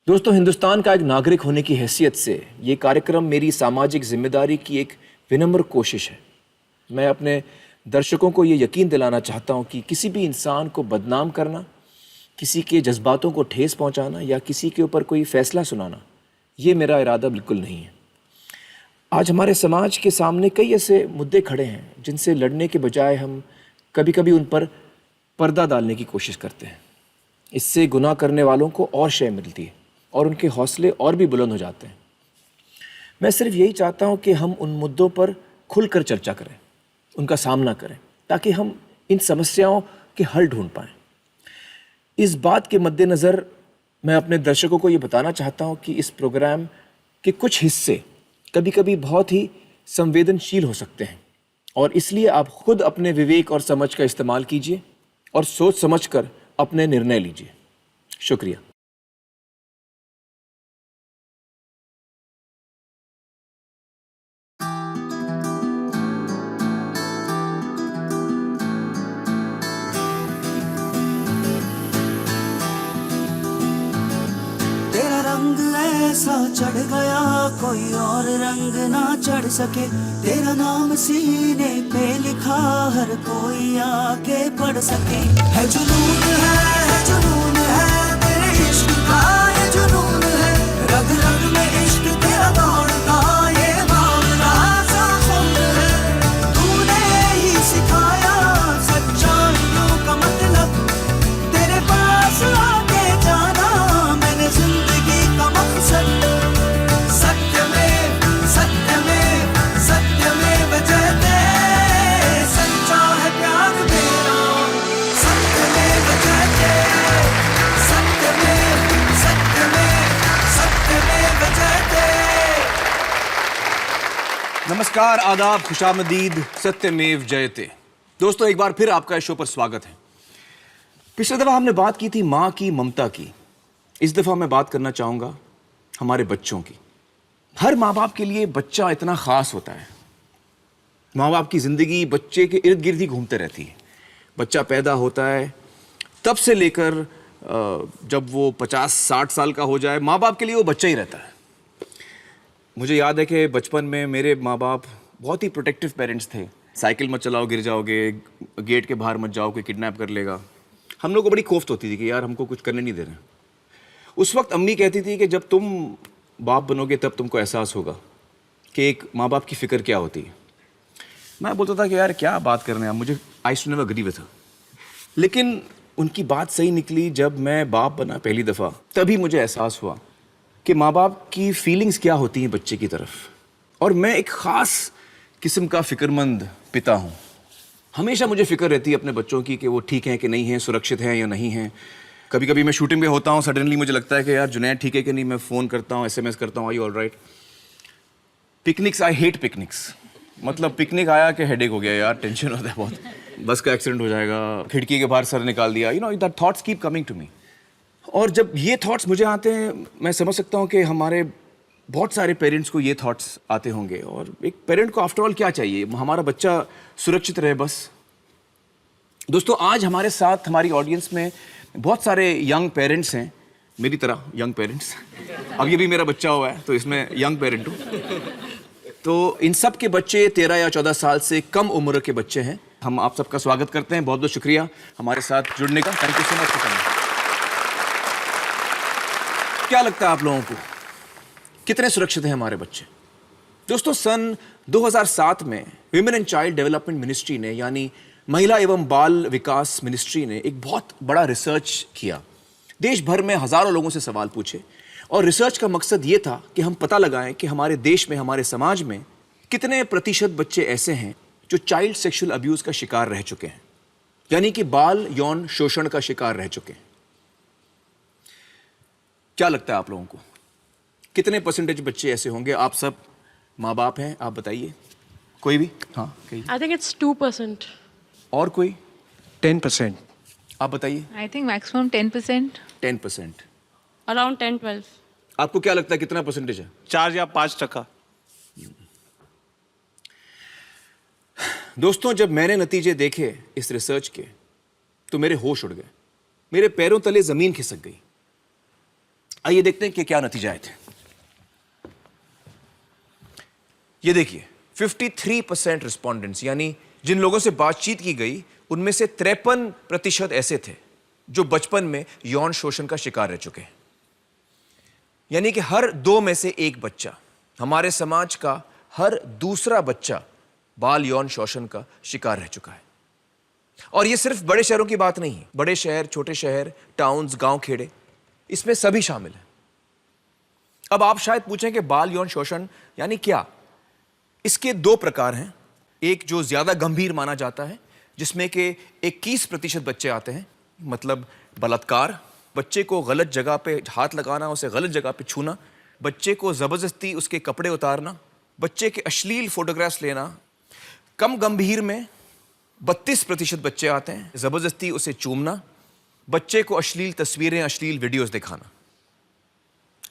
दोस्तों, हिंदुस्तान का एक नागरिक होने की हैसियत से ये कार्यक्रम मेरी सामाजिक जिम्मेदारी की एक विनम्र कोशिश है। मैं अपने दर्शकों को ये यकीन दिलाना चाहता हूँ कि किसी भी इंसान को बदनाम करना, किसी के जज्बातों को ठेस पहुँचाना या किसी के ऊपर कोई फैसला सुनाना, ये मेरा इरादा बिल्कुल नहीं है। आज हमारे समाज के सामने कई ऐसे मुद्दे खड़े हैं जिनसे लड़ने के बजाय हम कभी कभी उन पर पर्दा डालने की कोशिश करते हैं। इससे गुनाह करने वालों को और शय मिलती है और उनके हौसले और भी बुलंद हो जाते हैं। मैं सिर्फ यही चाहता हूं कि हम उन मुद्दों पर खुलकर चर्चा करें, उनका सामना करें, ताकि हम इन समस्याओं के हल ढूंढ पाएं। इस बात के मद्देनज़र मैं अपने दर्शकों को ये बताना चाहता हूं कि इस प्रोग्राम के कुछ हिस्से कभी कभी बहुत ही संवेदनशील हो सकते हैं और इसलिए आप खुद अपने विवेक और समझ का इस्तेमाल कीजिए और सोच समझकर अपने निर्णय लीजिए। शुक्रिया। तेरा रंग ऐसा चढ़ गया कोई और रंग ना चढ़ सके, तेरा नाम सीने पे लिखा हर कोई आके पढ़ सके। है जुनून है जुनून है तेरे इश्क का, ये जुनून है रग रग में इश्क तेरा दौड़ता, ये भावना सा खून है। तूने ही सिखाया सच्चाइयों का मतलब, तेरे पास आके जाना मैंने जिंदगी का मकसद। सत्यमेव सत्यमेव सत्यमेव जयते, सच्चा है प्यार मेरा। सत्यमेव जयते, सत्यमेव सत्यमेव सत्यमेव जयते। नमस्कार, आदाब, खुशामदीद, सत्यमेव जयते। दोस्तों, एक बार फिर आपका इस शो पर स्वागत है। पिछले दफा हमने बात की थी माँ की ममता की। इस दफा मैं बात करना चाहूंगा हमारे बच्चों की। हर माँ बाप के लिए बच्चा इतना खास होता है। माँ बाप की जिंदगी बच्चे के इर्द गिर्द ही घूमते रहती है। बच्चा पैदा होता है तब से लेकर जब वो 50-60 साल का हो जाए, माँ बाप के लिए वो बच्चा ही रहता है। मुझे याद है कि बचपन में मेरे माँ बाप बहुत ही प्रोटेक्टिव पेरेंट्स थे। साइकिल मत चलाओ, गिर जाओगे, गेट के बाहर मत जाओ, कोई किडनैप कर लेगा। हम लोग को बड़ी कोफ्त होती थी कि यार हमको कुछ करने नहीं दे रहे। उस वक्त अम्मी कहती थी कि जब तुम बाप बनोगे तब तुमको एहसास होगा कि एक माँ बाप की फ़िक्र क्या होती है। मैं बोलता था कि यार क्या बात कर रहे हैं आप, मुझे I too never agree with her. लेकिन उनकी बात सही निकली। जब मैं बाप बना पहली दफ़ा, तभी मुझे एहसास हुआ कि माँ बाप की फीलिंग्स क्या होती हैं बच्चे की तरफ। और मैं एक ख़ास किस्म का फ़िक्रमंद पिता हूँ। हमेशा मुझे फ़िक्र रहती है अपने बच्चों की कि वो ठीक हैं कि नहीं हैं, सुरक्षित हैं या नहीं हैं। कभी कभी मैं शूटिंग में होता हूँ, सडनली मुझे लगता है कि यार जुनैद ठीक है कि नहीं। मैं फ़ोन करता हूँ, SMS करता हूँ, are you all right. Picnics, I hate picnics. मतलब पिकनिक आया कि हेडेक हो गया यार, टेंशन होता है बहुत। बस का एक्सीडेंट हो जाएगा, खिड़की के बाहर सर निकाल दिया, that thoughts keep coming to me. और जब ये थॉट्स मुझे आते हैं, मैं समझ सकता हूँ कि हमारे बहुत सारे पेरेंट्स को ये थॉट्स आते होंगे। और एक पेरेंट को आफ्टर ऑल क्या चाहिए, हमारा बच्चा सुरक्षित रहे बस। दोस्तों, आज हमारे साथ हमारी ऑडियंस में बहुत सारे यंग पेरेंट्स हैं, मेरी तरह यंग पेरेंट्स। अब ये भी मेरा बच्चा हुआ है तो इसमें यंग पेरेंट हूँ। तो इन सब के बच्चे 13 या 14 साल से कम उम्र के बच्चे हैं। हम आप सबका स्वागत करते हैं। बहुत बहुत शुक्रिया हमारे साथ जुड़ने का। Thank you so much for coming. क्या लगता है आप लोगों को, कितने सुरक्षित हैं हमारे बच्चे? दोस्तों, सन 2007 में women and child development ministry ने, यानी महिला एवं बाल विकास मिनिस्ट्री ने, एक बहुत बड़ा रिसर्च किया। देश भर में हजारों लोगों से सवाल पूछे और रिसर्च का मकसद ये था कि हम पता लगाएं कि हमारे देश में, हमारे समाज में कितने प्रतिशत बच्चे ऐसे हैं जो चाइल्ड सेक्सुअल अब्यूज का शिकार रह चुके हैं, यानी कि बाल यौन शोषण का शिकार रह चुके हैं। क्या लगता है आप लोगों को, कितने परसेंटेज बच्चे ऐसे होंगे? आप सब माँ बाप हैं, आप बताइए। कोई भी? हाँ, कहिए। I think it's 2%. और कोई? 10%. आप बताइए। I think maximum 10%. 10%। Around 10-12. आपको क्या लगता है कितना परसेंटेज है? 4 या 5%. दोस्तों, जब मैंने नतीजे देखे इस रिसर्च के तो मेरे होश उड़ गए, मेरे पैरों तले जमीन खिसक गई। आइए देखते हैं कि क्या नतीजे आए थे। ये देखिए 53% रिस्पोंडेंट्स, यानी जिन लोगों से बातचीत की गई उनमें से 53% ऐसे थे जो बचपन में यौन शोषण का शिकार रह चुके हैं। यानी कि हर 2 में से 1 बच्चा, हमारे समाज का हर दूसरा बच्चा बाल यौन शोषण का शिकार रह चुका है। और ये सिर्फ बड़े शहरों की बात नहीं है, बड़े शहर, छोटे शहर, टाउन्स, गांव, खेड़े, इसमें सभी शामिल हैं। अब आप शायद पूछें कि बाल यौन शोषण यानी क्या? इसके 2 प्रकार हैं। एक जो ज्यादा गंभीर माना जाता है, जिसमें कि 21% बच्चे आते हैं, मतलब बलात्कार, बच्चे को गलत जगह पे हाथ लगाना, उसे गलत जगह पे छूना, बच्चे को जबरदस्ती उसके कपड़े उतारना, बच्चे के अश्लील फोटोग्राफ्स लेना। कम गंभीर में 32% बच्चे आते हैं, जबरदस्ती उसे चूमना, बच्चे को अश्लील तस्वीरें, अश्लील वीडियोस दिखाना।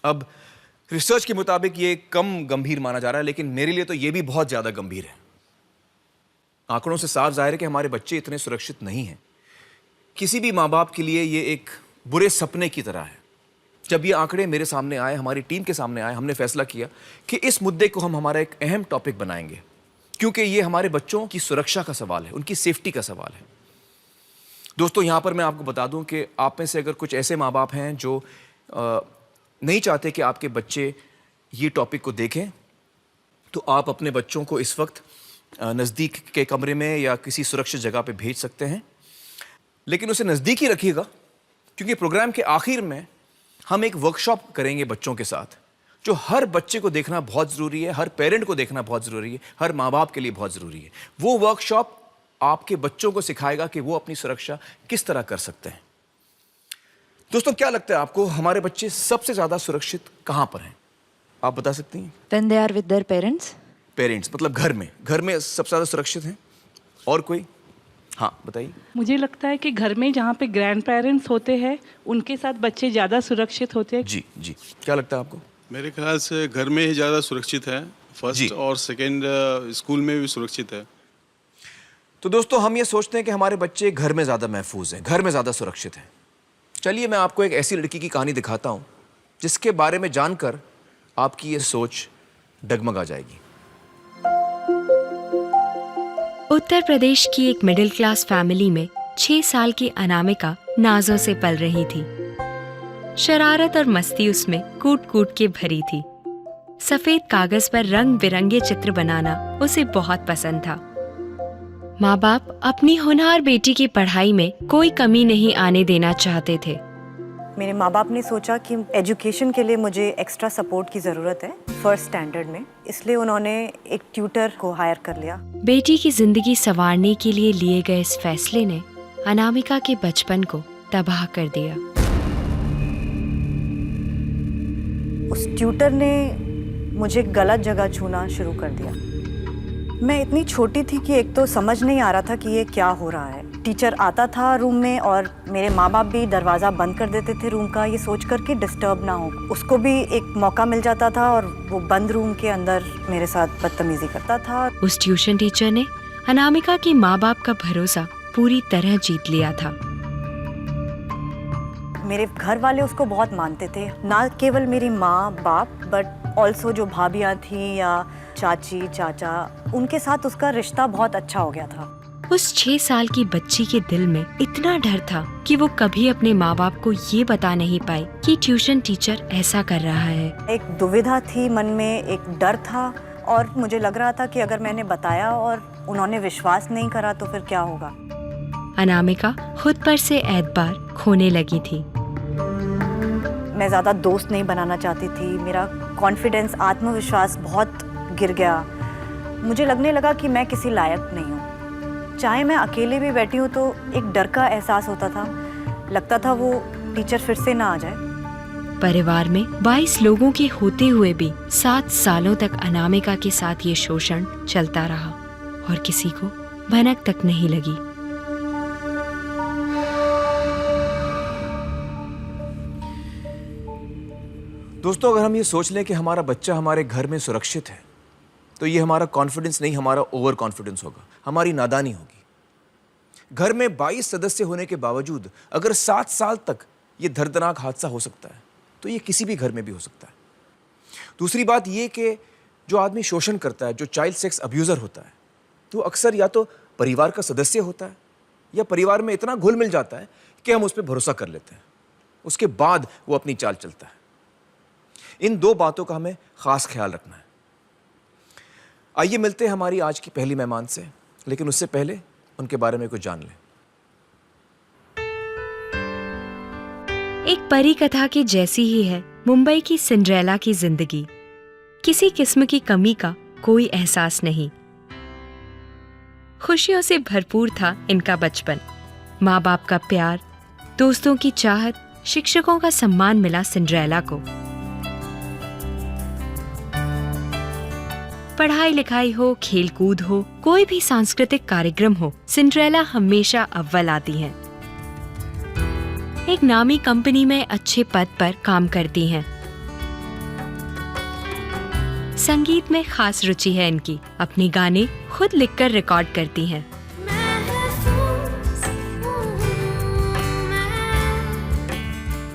अब रिसर्च के मुताबिक ये कम गंभीर माना जा रहा है, लेकिन मेरे लिए तो ये भी बहुत ज्यादा गंभीर है। आंकड़ों से साफ जाहिर है कि हमारे बच्चे इतने सुरक्षित नहीं हैं। किसी भी माँ बाप के लिए ये एक बुरे सपने की तरह है। जब ये आंकड़े मेरे सामने आए, हमारी टीम के सामने आए, हमने फैसला किया कि इस मुद्दे को हम हमारा एक अहम टॉपिक बनाएंगे, क्योंकि ये हमारे बच्चों की सुरक्षा का सवाल है, उनकी सेफ्टी का सवाल है। दोस्तों, यहाँ पर मैं आपको बता दूं कि आप में से अगर कुछ ऐसे माँ बाप हैं जो नहीं चाहते कि आपके बच्चे ये टॉपिक को देखें, तो आप अपने बच्चों को इस वक्त नज़दीक के कमरे में या किसी सुरक्षित जगह पे भेज सकते हैं। लेकिन उसे नज़दीक ही रखिएगा, क्योंकि प्रोग्राम के आखिर में हम एक वर्कशॉप करेंगे बच्चों के साथ, जो हर बच्चे को देखना बहुत ज़रूरी है, हर पेरेंट को देखना बहुत ज़रूरी है, हर माँ बाप के लिए बहुत ज़रूरी है। वो वर्कशॉप आपके बच्चों को सिखाएगा कि वो अपनी सुरक्षा किस तरह कर सकते हैं। दोस्तों, क्या लगता है आपको, हमारे बच्चे सबसे ज़्यादा सुरक्षित कहाँ पर हैं? आप बता सकती हैं? When they are with their parents? Parents, मतलब घर में सबसे ज़्यादा सुरक्षित हैं। और कोई? हाँ, बताइए। मुझे लगता है कि घर में जहाँ पे ग्रैंड पेरेंट्स होते हैं उनके साथ बच्चे ज़्यादा सुरक्षित होते हैं। जी, क्या लगता है आपको? मेरे ख्याल से घर में ही ज़्यादा सुरक्षित है, फर्स्ट और सेकंड स्कूल में भी सुरक्षित है। तो दोस्तों, हम ये सोचते हैं कि हमारे बच्चे घर में ज़्यादा महफूज हैं, घर में ज़्यादा सुरक्षित हैं। चलिए मैं आपको एक ऐसी लड़की की कहानी दिखाता हूँ जिसके बारे में जानकर आपकी ये सोच डगमगा जाएगी। उत्तर प्रदेश की एक मिडिल क्लास फैमिली में 6 साल की अनामिका नाजों से पल रही थी। शरारत और मस्ती उसमें कूट कूट के भरी थी। सफेद कागज पर रंग बिरंगे चित्र बनाना उसे बहुत पसंद था। माँ बाप अपनी होनहार बेटी की पढ़ाई में कोई कमी नहीं आने देना चाहते थे। मेरे माँ बाप ने सोचा कि एजुकेशन के लिए मुझे एक्स्ट्रा सपोर्ट की ज़रूरत है फर्स्ट स्टैंडर्ड में, इसलिए उन्होंने एक ट्यूटर को हायर कर लिया। बेटी की जिंदगी संवारने के लिए लिए गए इस फैसले ने अनामिका के बचपन को तबाह कर दिया। उस ट्यूटर ने मुझे गलत जगह छूना शुरू कर दिया। मैं इतनी छोटी थी कि एक तो समझ नहीं आ रहा था कि ये क्या हो रहा है। टीचर आता था रूम में और मेरे माँ बाप भी दरवाज़ा बंद कर देते थे रूम का, ये सोच कर कि डिस्टर्ब ना हो। उसको भी एक मौका मिल जाता था और वो बंद रूम के अंदर मेरे साथ बदतमीजी करता था। उस ट्यूशन टीचर ने अनामिका के माँ बाप का भरोसा पूरी तरह जीत लिया था। मेरे घर वाले उसको बहुत मानते थे, ना केवल मेरी माँ बाप बट ऑल्सो जो भाभियाँ थी या चाची चाचा, उनके साथ उसका रिश्ता बहुत अच्छा हो गया था। उस 6 साल की बच्ची के दिल में इतना डर था कि वो कभी अपने माँ बाप को ये बता नहीं पाई कि ट्यूशन टीचर ऐसा कर रहा है। एक दुविधा थी मन में, एक डर था और मुझे लग रहा था कि अगर मैंने बताया और उन्होंने विश्वास नहीं करा तो फिर क्या होगा। अनामिका खुद पर से एतबार खोने लगी थी। मैं ज़्यादा दोस्त नहीं बनाना चाहती थी, मेरा कॉन्फिडेंस, आत्मविश्वास बहुत गिर गया। मुझे लगने लगा कि मैं किसी लायक नहीं हूँ। चाहे मैं अकेले भी बैठी हूँ तो एक डर का एहसास होता था, लगता था वो टीचर फिर से ना आ जाए। परिवार में 22 लोगों के होते हुए भी 7 सालों तक अनामिका के साथ ये शोषण चलता रहा और किसी को भनक तक नहीं लगी। दोस्तों, अगर हम ये सोच लें कि हमारा बच्चा हमारे घर में सुरक्षित है, तो ये हमारा कॉन्फिडेंस नहीं, हमारा ओवर कॉन्फिडेंस होगा, हमारी नादानी होगी। घर में 22 सदस्य होने के बावजूद अगर 7 साल तक ये दर्दनाक हादसा हो सकता है, तो ये किसी भी घर में भी हो सकता है। दूसरी बात ये कि जो आदमी शोषण करता है, जो चाइल्ड सेक्स अब्यूज़र होता है, तो अक्सर या तो परिवार का सदस्य होता है या परिवार में इतना घुल मिल जाता है कि हम उस पर भरोसा कर लेते हैं, उसके बाद वो अपनी चाल चलता है। इन दो बातों का हमें ख़ास ख्याल रखना है। आइए मिलते हैं हमारी आज की पहली मेहमान से, लेकिन उससे पहले उनके बारे में कुछ जान लें। एक परी कथा की जैसी ही है मुंबई की सिंड्रेला की जिंदगी। किसी किस्म की कमी का कोई एहसास नहीं। खुशियों से भरपूर था इनका बचपन। माँ बाप का प्यार, दोस्तों की चाहत, शिक्षकों का सम्मान मिला सिंड्रेला को। पढ़ाई लिखाई हो, खेल कूद हो, कोई भी सांस्कृतिक कार्यक्रम हो, सिंड्रेला हमेशा अव्वल आती हैं। एक नामी कंपनी में अच्छे पद पर काम करती हैं। संगीत में खास रुचि है इनकी। अपने गाने खुद लिखकर रिकॉर्ड करती हैं।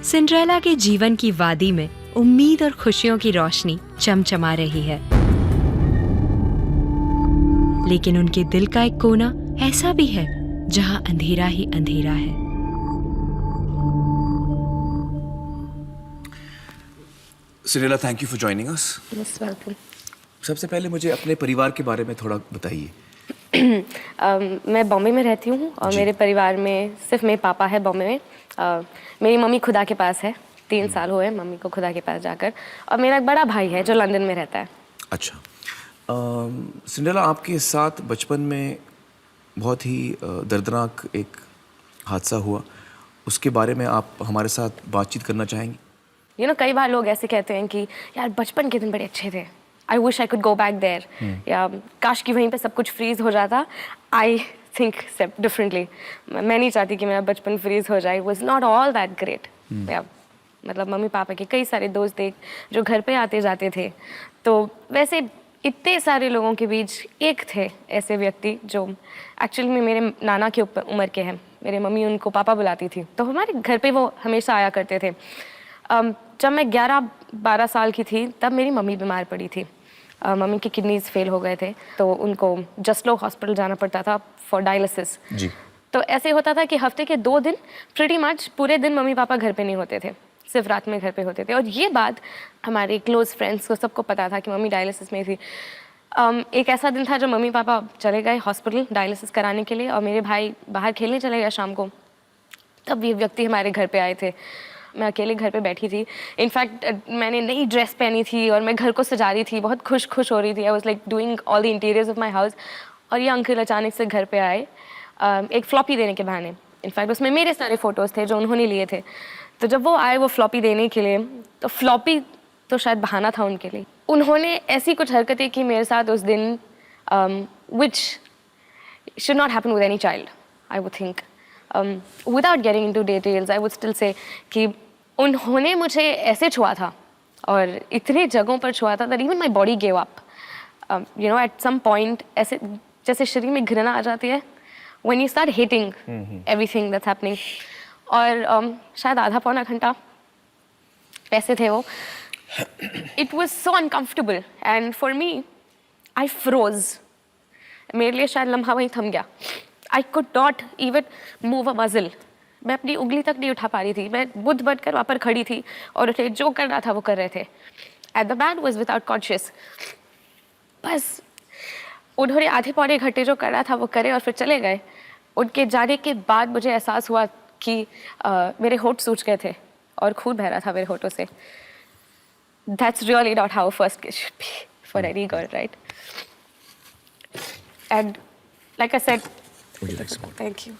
सिंड्रेला के जीवन की वादी में उम्मीद और खुशियों की रोशनी चमचमा रही है, लेकिन उनके दिल का एक कोना ऐसा भी है जहां अंधेरा ही अंधेरा है। Cinderella, thank you for joining us. Most welcome. सबसे पहले मुझे अपने परिवार के बारे में थोड़ा बताइए। मैं बॉम्बे में रहती हूँ और मेरे परिवार में सिर्फ मेरे पापा है बॉम्बे में। मेरी मम्मी खुदा के पास है, 3 साल हुए मम्मी को खुदा के पास जाकर, और मेरा एक बड़ा भाई है जो लंदन में रहता है। अच्छा, सिंड्रेला, आपके साथ बचपन में बहुत ही दर्दनाक एक हादसा हुआ, उसके बारे में आप हमारे साथ बातचीत करना चाहेंगी? कई बार लोग ऐसे कहते हैं कि यार बचपन के दिन बड़े अच्छे थे, I wish I could go back there, या काश कि वहीं पे सब कुछ फ्रीज हो जाता। I think differently. मैं नहीं चाहती कि मेरा बचपन फ्रीज हो जाए। Was not all that great. मतलब मम्मी पापा के कई सारे दोस्त थे जो घर पे आते जाते थे, तो वैसे इतने सारे लोगों के बीच एक थे ऐसे व्यक्ति जो एक्चुअली में मेरे नाना के उम्र के हैं। मेरे मम्मी उनको पापा बुलाती थी, तो हमारे घर पे वो हमेशा आया करते थे। जब मैं 11-12 साल की थी तब मेरी मम्मी बीमार पड़ी थी। मम्मी की किडनीज फेल हो गए थे, तो उनको जस्ट लोग हॉस्पिटल जाना पड़ता था फॉर डायलिसिस। जी। तो ऐसे होता था कि हफ्ते के 2 दिन प्रीटी मच पूरे दिन मम्मी पापा घर पे नहीं होते थे, सिर्फ रात में घर पे होते थे। और ये बात हमारे क्लोज फ्रेंड्स को सबको पता था कि मम्मी डायलिसिस में थी। एक ऐसा दिन था जब मम्मी पापा चले गए हॉस्पिटल डायलिसिस कराने के लिए, और मेरे भाई बाहर खेलने चले गए शाम को। तब ये व्यक्ति हमारे घर पे आए थे। मैं अकेले घर पे बैठी थी। इनफैक्ट मैंने नई ड्रेस पहनी थी और मैं घर को सजा रही थी, बहुत खुश हो रही थी। I was like doing all the interiors of my house. और ये अंकल अचानक से घर पे आए एक फ्लॉपी देने के बहाने। इनफैक्ट उसमें मेरे सारे फ़ोटोज़ थे जो उन्होंने लिए थे। तो जब वो आए वो फ्लॉपी देने के लिए, तो फ्लॉपी तो शायद बहाना था उनके लिए। उन्होंने ऐसी कुछ हरकतें की मेरे साथ उस दिन which should not happen with any child, I would think. Without getting into details, I would still say कि उन्होंने मुझे ऐसे छुआ था और इतनी जगहों पर छुआ था that even my body gave up. At some point ऐसे जैसे शरीर में घृणा आ जाती है when you start hating everything that's happening. और शायद आधा पौना घंटा ऐसे थे वो. It was so uncomfortable and for me I froze. मेरे लिए शायद लम्हा वहीं थम गया. I could not even move a muscle. मैं अपनी उंगली तक नहीं उठा पा रही थी. मैं बुद्ध बनकर वहाँ पर खड़ी थी और उसे जो करना था वो कर रहे थे. And the man was without conscious. बस उन्होंने आधे पौने घंटे जो करना था वो करे और फिर चले गए. उनके जाने के बाद मुझे एहसास हुआ कि मेरे होंठ सूज गए थे और खून बह रहा था मेरे होठों से. That's really not how a first kiss should be for any girl, right? And like I said, Would you like some water? thank you.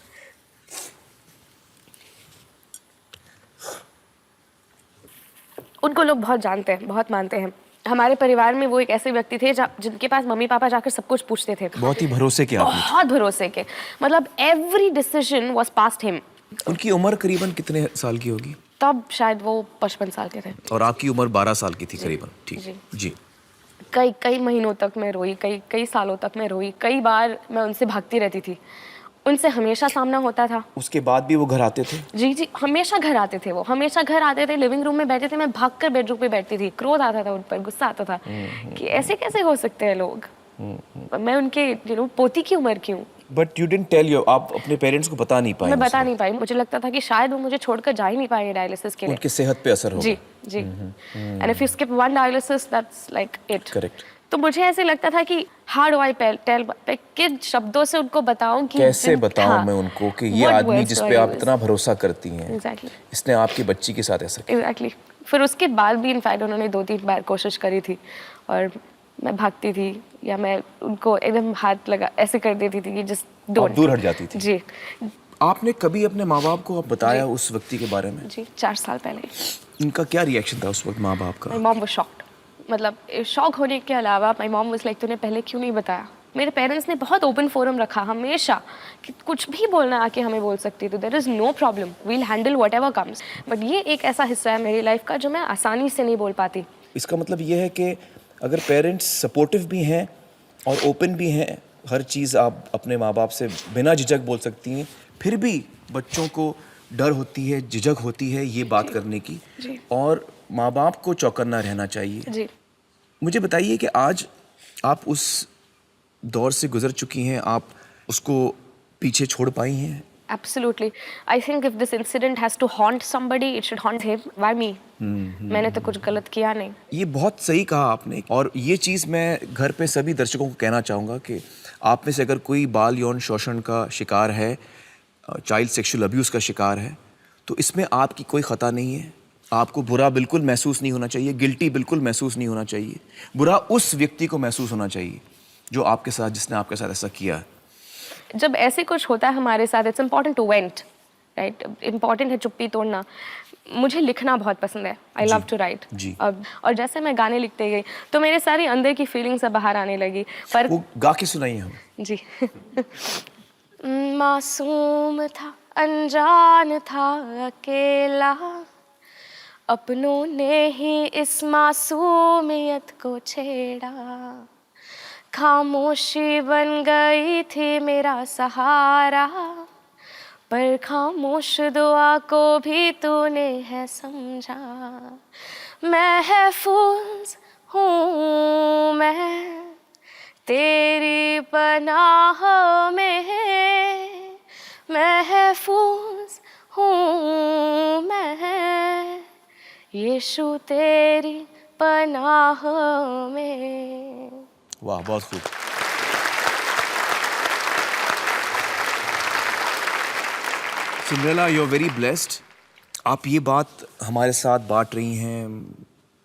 उनको लोग बहुत जानते हैं, बहुत मानते हैं. हमारे परिवार में वो एक ऐसे व्यक्ति थे जिनके पास मम्मी पापा जाकर सब कुछ पूछते थे. बहुत ही भरोसे के आदमी. बहुत भरोसे के. मतलब every decision was past him. उनकी उम्र करीबन कितने साल की होगी? तब शायद वो 55 साल के थे. और आपकी उम्र 12 साल की थी करीबन. ठीक. जी. कई महीनों तक मैं रोई, कई सालों तक मैं रोई. कई बार मैं उनसे भागती रहती थी. उनसे हमेशा सामना होता था। उसके बाद भी वो घर आते थे? जी जी, हमेशा घर आते थे वो, हमेशा घर आते थे, लिविंग रूम में बैठे थे, मैं भागकर बेडरूम पे बैठती थी, क्रोध आता था उन पर, गुस्सा आता था कि ऐसे कैसे हो सकते हैं लोग। मैं उनके पोती की उम्र की हूँ। But you didn't tell your, आप अपने पेरेंट्स को बता नहीं पाए? मैं बता नहीं पाई, मुझे लगता था कि शायद वो मुझे छोड़कर जा ही नहीं पाएंगे डायलिसिस के लिए। उनकी सेहत पे असर होगा। जी जी, and if you skip one dialysis that's like it. Correct. तो मुझे ऐसे लगता था कि हाउ डू आई टेल, किन शब्दों से उनको बताऊं कि कैसे बताऊं मैं उनको कि ये आदमी जिस पे आप इतना भरोसा करती हैं, एग्जैक्टली, इसने आपकी बच्ची के साथ ऐसा किया। एग्जैक्टली। फिर उसके बाद भी इनफैक्ट उन्होंने 2-3 बार कोशिश करी थी और मैं भागती थी या मैं उनको एकदम हाथ लगा ऐसे कर देती थी कि जस्ट डोंट। आप दूर हट जाती थी? जी। आपने कभी अपने माँ बाप को बताया उस व्यक्ति के बारे में? जी, 4 साल पहले। उनका क्या रिएक्शन था उस वक्त माँ बाप का? My mom was shocked. मतलब शॉक होने के अलावा माय मॉम वाज लाइक तूने पहले क्यों नहीं बताया। मेरे पेरेंट्स ने बहुत ओपन फोरम रखा हमेशा कि कुछ भी बोलना आके हमें बोल सकती, तो there is no problem, we will handle whatever comes. But ये एक ऐसा हिस्सा है मेरी लाइफ का जो मैं आसानी से नहीं बोल पाती। इसका मतलब ये है कि अगर पेरेंट्स सपोर्टिव भी हैं और ओपन भी हैं, हर चीज़ आप अपने माँ बाप से बिना झिझक बोल सकती हैं, फिर भी बच्चों को डर होती है, झिझक होती है ये बात करने की, और माँ बाप को चौकन्ना रहना चाहिए। जी। मुझे बताइए कि आज आप उस दौर से गुजर चुकी हैं, आप उसको पीछे छोड़ पाई हैं? Absolutely. I think if this incident has to haunt somebody, it should haunt him. Why me? मैंने तो कुछ गलत किया नहीं। ये बहुत सही कहा आपने, और ये चीज़ मैं घर पे सभी दर्शकों को कहना चाहूँगा कि आप में से अगर कोई बाल यौन शोषण का शिकार है, चाइल्ड सेक्सुअल अब्यूज़ का शिकार है, तो इसमें आपकी कोई ख़ता नहीं है। आपको बुरा बिल्कुल महसूस नहीं होना चाहिए, गिल्टी बिल्कुल महसूस नहीं होना चाहिए। बुरा उस व्यक्ति को महसूस होना चाहिए जो आपके साथ, जिसने आपके साथ ऐसा किया है। जब ऐसे कुछ होता है हमारे साथ, it's important to vent, right? Important है चुप्पी तोड़ना। मुझे लिखना बहुत पसंद है, आई लव टू राइट। और जैसे मैं गाने लिखते गई तो मेरे सारी अंदर की फीलिंग्स अब बाहर आने लगी। पर वो गा के सुनाइए हम। जी। मासूम था, अनजान था, अकेला, अपनों ने ही इस मासूमियत को छेड़ा, खामोशी बन गई थी मेरा सहारा, पर खामोश दुआ को भी तूने है समझा। महफूज हूँ मैं तेरी पनाह में, महफूज हूँ मैं यीशु तेरी पनाह में। वाह, बहुत खूब। Cinderella, you are very blessed. आप ये बात हमारे साथ बांट रही हैं,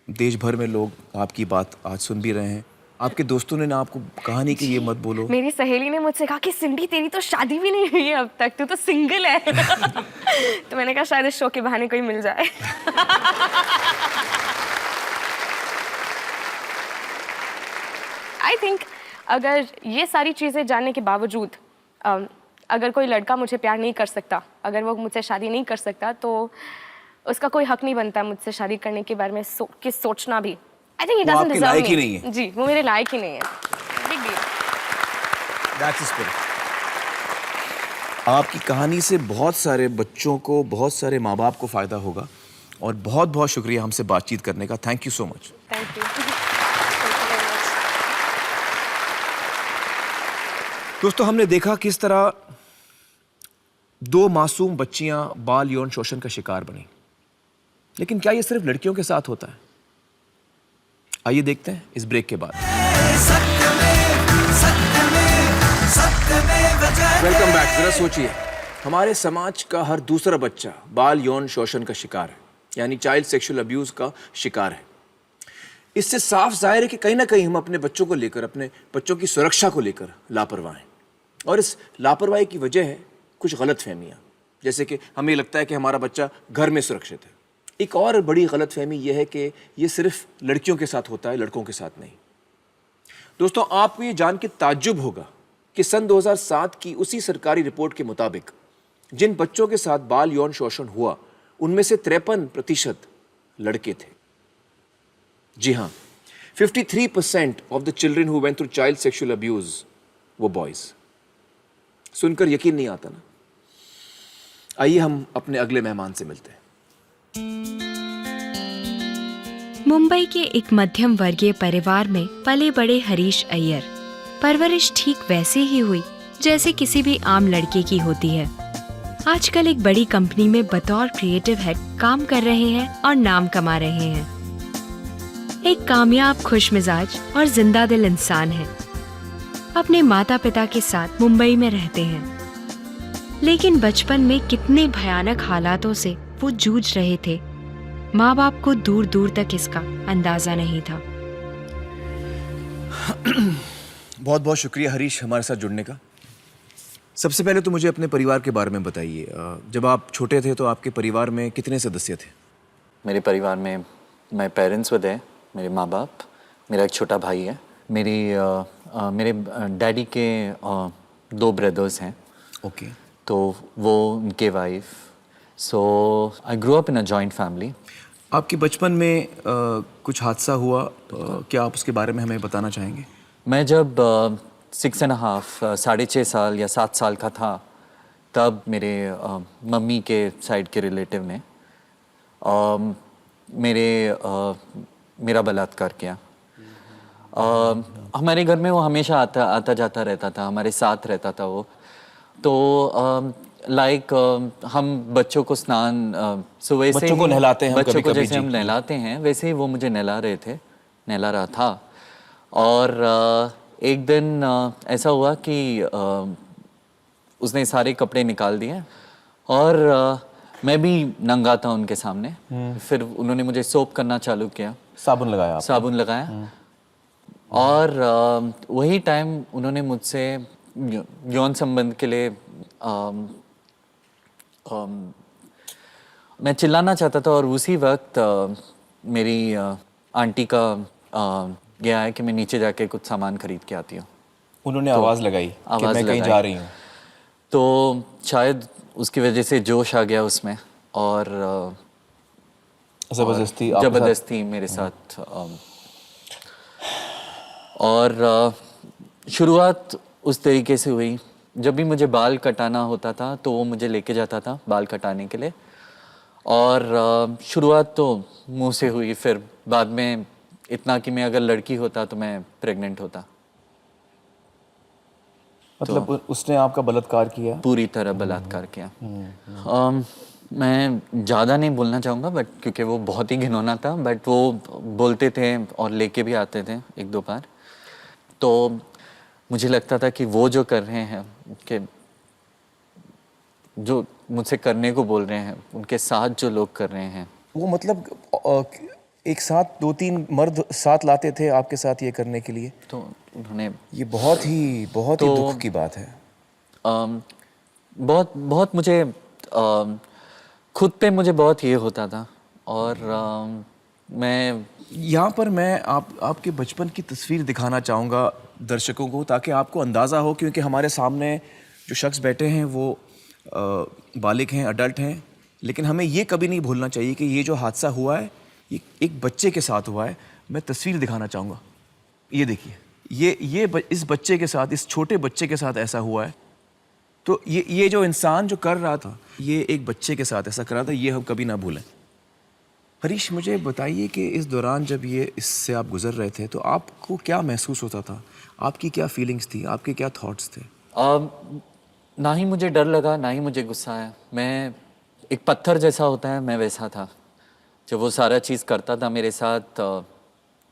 देश भर में लोग आपकी बात आज सुन भी रहे हैं। आपके दोस्तों ने ना आपको कहा नहीं कि ये मत बोलो? मेरी सहेली ने मुझसे कहा कि सिंडी तेरी तो शादी भी नहीं हुई है अब तक, तू तो सिंगल है। तो मैंने कहा शायद इस शो के बहाने कोई मिल जाए। आई थिंक अगर ये सारी चीज़ें जानने के बावजूद अगर कोई लड़का मुझे प्यार नहीं कर सकता, अगर वो मुझसे शादी नहीं कर सकता, तो उसका कोई हक नहीं बनता मुझसे शादी करने के बारे में सोचना भी। I think it doesn't deserve me. जी, वो मेरे लायक ही नहीं है। Big deal. That's the spirit. आपकी कहानी से बहुत सारे बच्चों को, बहुत सारे माँ बाप को फ़ायदा होगा, और बहुत बहुत शुक्रिया हमसे बातचीत करने का। Thank you so much. Thank you. दोस्तों, हमने देखा किस तरह 2 मासूम बच्चियां बाल यौन शोषण का शिकार बनी। लेकिन क्या ये सिर्फ लड़कियों के साथ होता है? आइए देखते हैं इस ब्रेक के बाद। Welcome back. जरा सोचिए, हमारे समाज का हर दूसरा बच्चा बाल यौन शोषण का शिकार है, यानी चाइल्ड सेक्सुअल अब्यूज का शिकार है। इससे साफ जाहिर है कि कहीं ना कहीं हम अपने बच्चों को लेकर, अपने बच्चों की सुरक्षा को लेकर लापरवाह हैं, और इस लापरवाही की वजह है कुछ गलतफहमियां, जैसे कि हमें लगता है कि हमारा बच्चा घर में सुरक्षित है। एक और बड़ी गलतफहमी यह है कि ये सिर्फ लड़कियों के साथ होता है, लड़कों के साथ नहीं। दोस्तों, आपको ये जान के ताज्जुब होगा कि सन 2007 की उसी सरकारी रिपोर्ट के मुताबिक जिन बच्चों के साथ बाल यौन शोषण हुआ, उनमें से 53% लड़के थे। जी हाँ, 53% of the children who went through child sexual abuse were boys. सुनकर यकीन नहीं आता ना। आइए हम अपने अगले मेहमान से मिलते हैं। मुंबई के एक मध्यम वर्गीय परिवार में पले बड़े हरीश अय्यर परवरिश ठीक वैसे ही हुई जैसे किसी भी आम लड़के की होती है। आजकल एक बड़ी कंपनी में बतौर क्रिएटिव हेड काम कर रहे हैं और नाम कमा रहे हैं। एक कामयाब, खुशमिजाज और जिंदा दिल इंसान है। अपने माता पिता के साथ मुंबई में रहते हैं, लेकिन बचपन में कितने भयानक हालातों से वो जूझ रहे थे, माँ बाप को दूर दूर तक इसका अंदाजा नहीं था। बहुत बहुत शुक्रिया हरीश हमारे साथ जुड़ने का। सबसे पहले तो मुझे अपने परिवार के बारे में बताइए। जब आप छोटे थे तो आपके परिवार में कितने सदस्य थे? मेरे परिवार में माय पेरेंट्स वर देयर, मेरे माँ बाप, मेरा एक छोटा भाई है, मेरे डैडी के 2 ब्रदर्स हैं। ओके। तो वो उनके wife. So I grow up in a joint family. आपके बचपन में कुछ हादसा हुआ, क्या आप उसके बारे में हमें बताना चाहेंगे? मैं जब 6.5 साल या 7 साल का था, तब मेरे मम्मी के साइड के रिलेटिव ने मेरा बलात्कार किया। हमारे घर में वो हमेशा आता जाता रहता था, हमारे साथ रहता था वो। तो हम बच्चों को स्नान सुबह से बच्चों को नहलाते हैं, बच्चों को कभी-कभी, जैसे हम जी। नहलाते हैं वैसे ही वो मुझे नहला रहा था। और एक दिन ऐसा हुआ कि उसने सारे कपड़े निकाल दिए और मैं भी नंगा था उनके सामने। फिर उन्होंने मुझे सोप करना चालू किया, साबुन लगाया आपने? साबुन लगाया। और वही टाइम उन्होंने मुझसे यौन संबंध के लिए मैं चिल्लाना चाहता था, और उसी वक्त मेरी आंटी का गया है कि मैं नीचे जाके कुछ सामान खरीद के आती हूँ। उन्होंने आवाज़ लगाई कि मैं कहीं जा रही हूँ। तो शायद उसकी वजह से जोश आ गया उसमें, और ज़बरदस्ती मेरे साथ। और शुरुआत उस तरीके से हुई, जब भी मुझे बाल कटाना होता था तो वो मुझे लेके जाता था बाल कटाने के लिए। और शुरुआत तो मुंह से हुई, फिर बाद में इतना कि मैं अगर लड़की होता तो मैं प्रेग्नेंट होता। मतलब उसने आपका बलात्कार किया? पूरी तरह बलात्कार किया। मैं ज़्यादा नहीं बोलना चाहूँगा, बट क्योंकि वो बहुत ही घिनौना था, बट वो बोलते थे और लेके भी आते थे 1-2 बार। तो मुझे लगता था कि वो जो कर रहे हैं, कि जो मुझसे करने को बोल रहे हैं, उनके साथ जो लोग कर रहे हैं, वो मतलब एक साथ 2-3 मर्द साथ लाते थे आपके साथ ये करने के लिए? तो उन्होंने ये बहुत ही दुख की बात है। बहुत मुझे खुद पे मुझे बहुत ये होता था। और मैं यहाँ पर मैं आपके बचपन की तस्वीर दिखाना चाहूँगा दर्शकों को, ताकि आपको अंदाज़ा हो, क्योंकि हमारे सामने जो शख्स बैठे हैं वो बालिग हैं, अडल्ट हैं, लेकिन हमें ये कभी नहीं भूलना चाहिए कि ये जो हादसा हुआ है ये एक बच्चे के साथ हुआ है। मैं तस्वीर दिखाना चाहूँगा, ये देखिए, इस बच्चे के साथ, इस छोटे बच्चे के साथ ऐसा हुआ है। तो ये जो इंसान जो कर रहा था, ये एक बच्चे के साथ ऐसा कर रहा था, ये हम कभी ना भूलें। हरीश, मुझे बताइए कि इस दौरान जब इससे आप गुजर रहे थे तो आपको क्या महसूस होता था? आपकी क्या फीलिंग्स थी? आपके क्या थॉट्स थे? ना ही मुझे डर लगा, ना ही मुझे गुस्सा आया। मैं एक पत्थर जैसा होता है, मैं वैसा था। जब वो सारा चीज़ करता था मेरे साथ,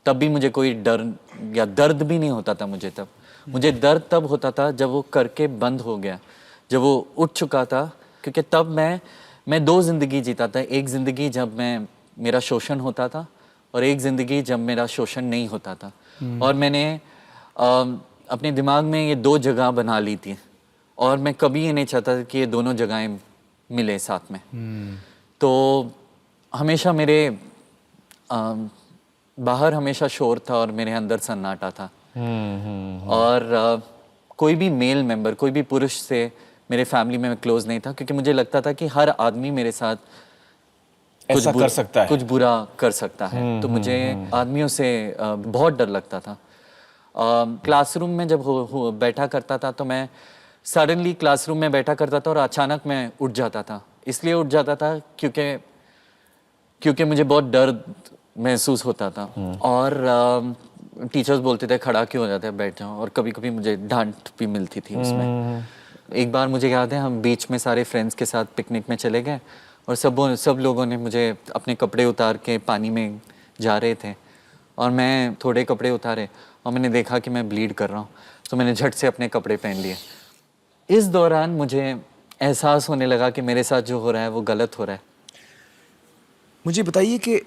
तब भी मुझे कोई डर या दर्द भी नहीं होता था मुझे तब। मुझे दर्द तब होता था जब वो करके बंद हो गया, जब वो उठ चुका था, क्योंकि तब मैं 2 ज़िंदगी जीता था। एक ज़िंदगी जब मेरा शोषण होता था, और एक ज़िंदगी जब मेरा शोषण नहीं होता था। और मैंने अपने दिमाग में ये 2 जगह बना ली थी, और मैं कभी ये नहीं चाहता था कि ये दोनों जगहें मिले साथ में। तो हमेशा मेरे बाहर हमेशा शोर था और मेरे अंदर सन्नाटा था। और कोई भी मेल मेंबर, कोई भी पुरुष से मेरे फैमिली में मैं क्लोज नहीं था, क्योंकि मुझे लगता था कि हर आदमी मेरे साथ ऐसा कर सकता है, कुछ बुरा कर सकता है। तो मुझे आदमियों से बहुत डर लगता था। क्लासरूम में जब बैठा करता था तो मैं सडनली क्लासरूम में बैठा करता था और अचानक मैं उठ जाता था। इसलिए उठ जाता था क्योंकि मुझे बहुत डर महसूस होता था और टीचर्स बोलते थे खड़ा क्यों हो जाता है, बैठ जाओ, और कभी कभी मुझे डांट भी मिलती थी उसमें। एक बार मुझे याद है हम बीच में सारे फ्रेंड्स के साथ पिकनिक में चले गए और सब लोगों ने मुझे अपने कपड़े उतार के पानी में जा रहे थे और मैं थोड़े कपड़े उतारे और मैंने देखा कि मैं ब्लीड कर रहा हूँ, तो मैंने झट से अपने कपड़े पहन लिए। इस दौरान मुझे एहसास होने लगा कि मेरे साथ जो हो रहा है वो गलत हो रहा है। मुझे बताइए कि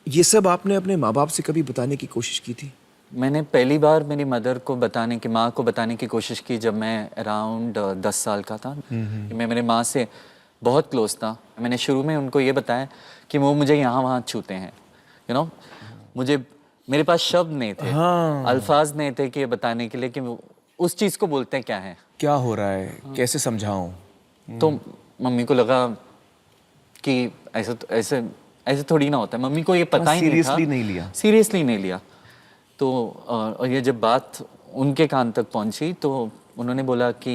ये सब आपने अपने माँ बाप से कभी बताने की कोशिश की थी? मैंने पहली बार मेरी मदर को बताने की, माँ को बताने की कोशिश की जब मैं अराउंड 10 साल का था। मैं मेरे माँ से बहुत क्लोज था। मैंने शुरू में उनको ये बताया कि वो मुझे यहाँ वहाँ छूते हैं, मेरे पास शब्द नहीं थे, अल्फाज नहीं थे कि ये बताने के लिए कि उस चीज़ को बोलते हैं क्या है, क्या हो रहा है, कैसे समझाऊं। तो मम्मी को लगा कि ऐसे थोड़ी ना होता है। मम्मी को ये पता ही नहीं था, सीरियसली नहीं लिया। तो और ये जब बात उनके कान तक पहुंची तो उन्होंने बोला कि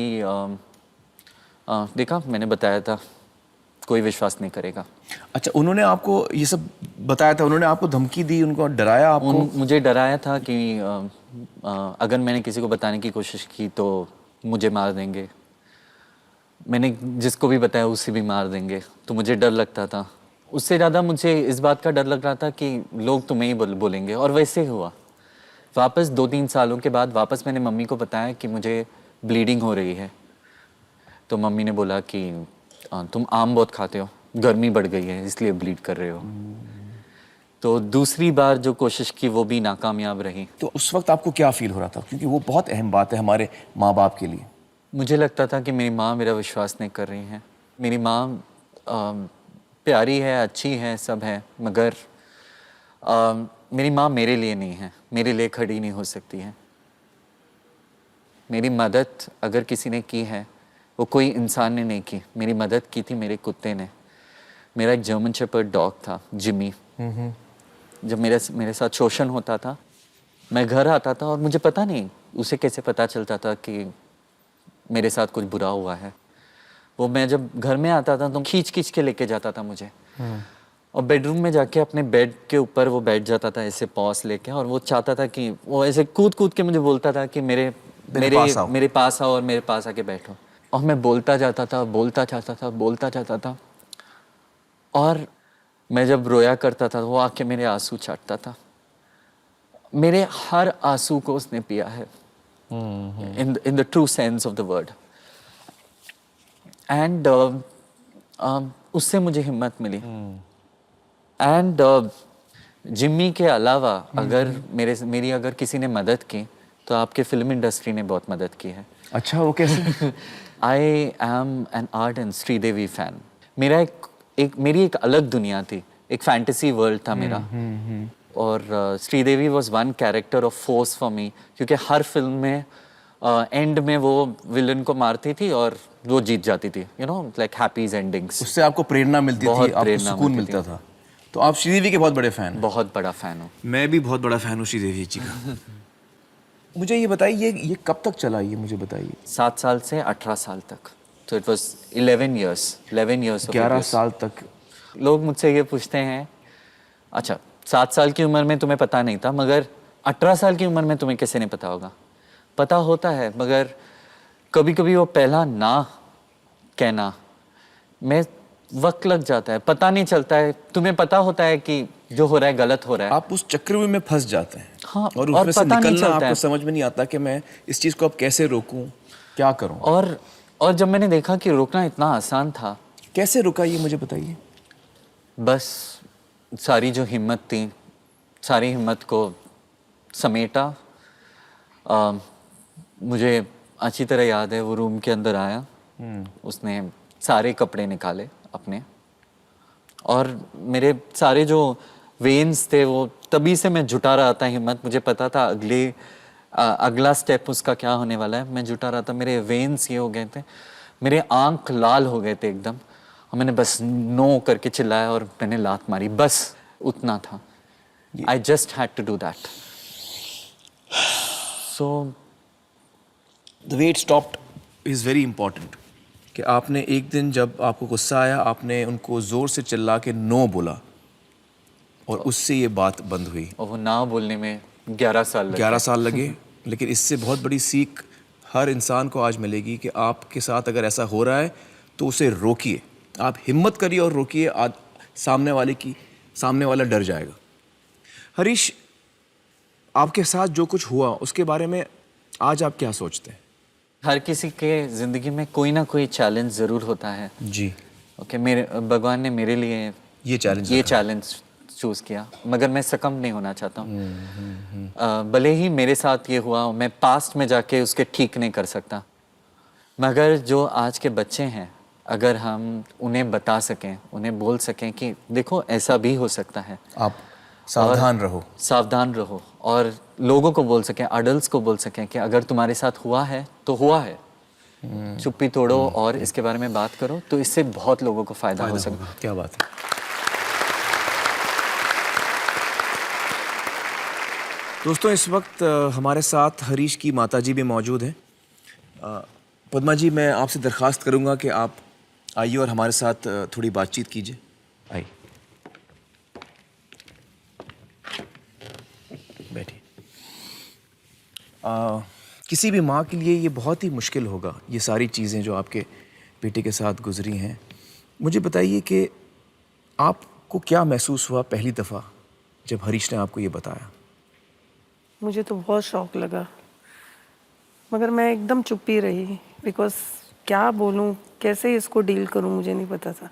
देखा मैंने बताया था, कोई विश्वास नहीं करेगा। अच्छा, उन्होंने आपको ये सब बताया था? उन्होंने आपको धमकी दी, उनको डराया आपको? मुझे डराया था कि अगर मैंने किसी को बताने की कोशिश की तो मुझे मार देंगे, मैंने जिसको भी बताया उसे भी मार देंगे, तो मुझे डर लगता था। उससे ज़्यादा मुझे इस बात का डर लग रहा था कि लोग तुम्हें ही बोलेंगे, और वैसे ही हुआ। वापस 2-3 सालों के बाद वापस मैंने मम्मी को बताया कि मुझे ब्लीडिंग हो रही है, तो मम्मी ने बोला कि तुम आम बहुत खाते हो, गर्मी बढ़ गई है इसलिए ब्लीड कर रहे हो। तो दूसरी बार जो कोशिश की वो भी नाकामयाब रही। तो उस वक्त आपको क्या फील हो रहा था, क्योंकि वो बहुत अहम बात है हमारे माँ बाप के लिए? मुझे लगता था कि मेरी माँ मेरा विश्वास नहीं कर रही है। मेरी माँ प्यारी है, अच्छी है, सब है, मगर मेरी माँ मेरे लिए नहीं है, मेरे लिए खड़ी नहीं हो सकती है। मेरी मदद अगर किसी ने की है वो कोई इंसान ने नहीं की, मेरी मदद की थी मेरे कुत्ते ने। मेरा एक जर्मन शेपर्ड डॉग था, जिमी। जब मेरे साथ शोषण होता था, मैं घर आता था और मुझे पता नहीं उसे कैसे पता चलता था कि मेरे साथ कुछ बुरा हुआ है। वो मैं जब घर में आता था तो खींच के लेके जाता था मुझे, और बेडरूम में जाके अपने बेड के ऊपर वो बैठ जाता था ऐसे पॉस लेके, और वो चाहता था कि वो ऐसे कूद के मुझे बोलता था कि मेरे पास आओ और मेरे पास आके बैठो। और मैं बोलता जाता था, और मैं जब रोया करता था वो आके मेरे आंसू चाटता था। मेरे हर आंसू को उसने पिया है, in the true sense of the word. And उससे मुझे हिम्मत मिली। एंड जिम्मी के अलावा अगर मेरी अगर किसी ने मदद की तो आपके फिल्म इंडस्ट्री ने बहुत मदद की है। अच्छा, वो कैसे? I am an art and Sridevi fan. मेरी एक अलग दुनिया थी, एक फैंटेसी वर्ल्ड था मेरा। और Sridevi was one character of force for me, क्योंकि हर फिल्म में एंड में वो विलन को मारती थी और वो जीत जाती थी, लाइक हैप्पी एंडिंग्स। उससे आपको प्रेरणा मिलती थी, आपको सुकून मिलता था। तो आप श्रीदेवी के बहुत बड़े फैन? बहुत बड़ा फैन हूँ। मैं भी बहुत बड़ा फैन हूँ श्रीदेवी जी का। मुझे ये बताइए, ये कब तक चला, ये मुझे बताइए। 7 साल से 18 साल तक, तो इट वाज 11 years 11 साल तक। लोग मुझसे ये पूछते हैं, अच्छा 7 साल की उम्र में तुम्हें पता नहीं था, मगर 18 साल की उम्र में तुम्हें कैसे नहीं पता होगा? पता होता है, मगर कभी कभी वो पहला ना कहना में वक्त लग जाता है, पता नहीं चलता है। तुम्हें पता होता है कि जो हो रहा है गलत हो रहा है, आप उस चक्र में फंस जाते हैं। हाँ, और उसमें से पता नहीं निकलना चलता है। आपको समझ में नहीं आता कि मैं इस चीज को अब कैसे रोकूं, क्या करूं। और जब मैंने देखा कि रोकना इतना आसान था। कैसे रुका, ये मुझे बताइए। बस सारी जो हिम्मत थी, सारी हिम्मत को समेटा। मुझे अच्छी तरह याद है, वो रूम के अंदर आया, उसने सारे कपड़े निकाले अपने, और मेरे सारे जो वेन्स थे वो तभी से मैं जुटा रहा था हिम्मत। मुझे पता था अगला स्टेप उसका क्या होने वाला है। मैं जुटा रहा था, मेरे वेन्स ये हो गए थे, मेरे आंख लाल हो गए थे एकदम, और मैंने बस नो करके चिल्लाया और मैंने लात मारी, बस उतना था। I just had to do that. So The way it stopped, is very important कि आपने एक दिन जब आपको गुस्सा आया आपने उनको ज़ोर से चिल्ला के नो बोला और उससे ये बात बंद हुई। और वो ना बोलने में 11 साल लगे। 11 साल लगे, लेकिन इससे बहुत बड़ी सीख हर इंसान को आज मिलेगी कि आपके साथ अगर ऐसा हो रहा है तो उसे रोकिए, आप हिम्मत करिए और रोकिए। आज सामने वाला डर जाएगा। हरीश, आपके साथ जो कुछ हुआ उसके बारे में आज आप क्या सोचते हैं? हर किसी के ज़िंदगी में कोई ना कोई चैलेंज ज़रूर होता है। जी। ओके, मेरे भगवान ने मेरे लिए ये चैलेंज चूज़ किया, मगर मैं सकम नहीं होना चाहता हूँ। भले ही मेरे साथ ये हुआ, मैं पास्ट में जाके उसके ठीक नहीं कर सकता, मगर जो आज के बच्चे हैं अगर हम उन्हें बता सकें, उन्हें बोल सकें कि देखो ऐसा भी हो सकता है, आप सावधान रहो और लोगों को बोल सकें, अडल्ट्स को बोल सकें कि अगर तुम्हारे साथ हुआ है तो हुआ है, चुप्पी तोड़ो और इसके बारे में बात करो, तो इससे बहुत लोगों को फ़ायदा हो सकता है। क्या बात है। दोस्तों, इस वक्त हमारे साथ हरीश की माताजी भी मौजूद हैं। पद्मा जी, मैं आपसे दरख्वास्त करूंगा कि आप आइए और हमारे साथ थोड़ी बातचीत कीजिए। आइए, बैठिए। किसी भी माँ के लिए ये बहुत ही मुश्किल होगा, ये सारी चीज़ें जो आपके बेटे के साथ गुजरी हैं। मुझे बताइए कि आपको क्या महसूस हुआ पहली दफ़ा जब हरीश ने आपको ये बताया? मुझे तो बहुत शौक लगा, मगर मैं एकदम चुप ही रही, बिकॉज क्या बोलूं, कैसे इसको डील करूं, मुझे नहीं पता था।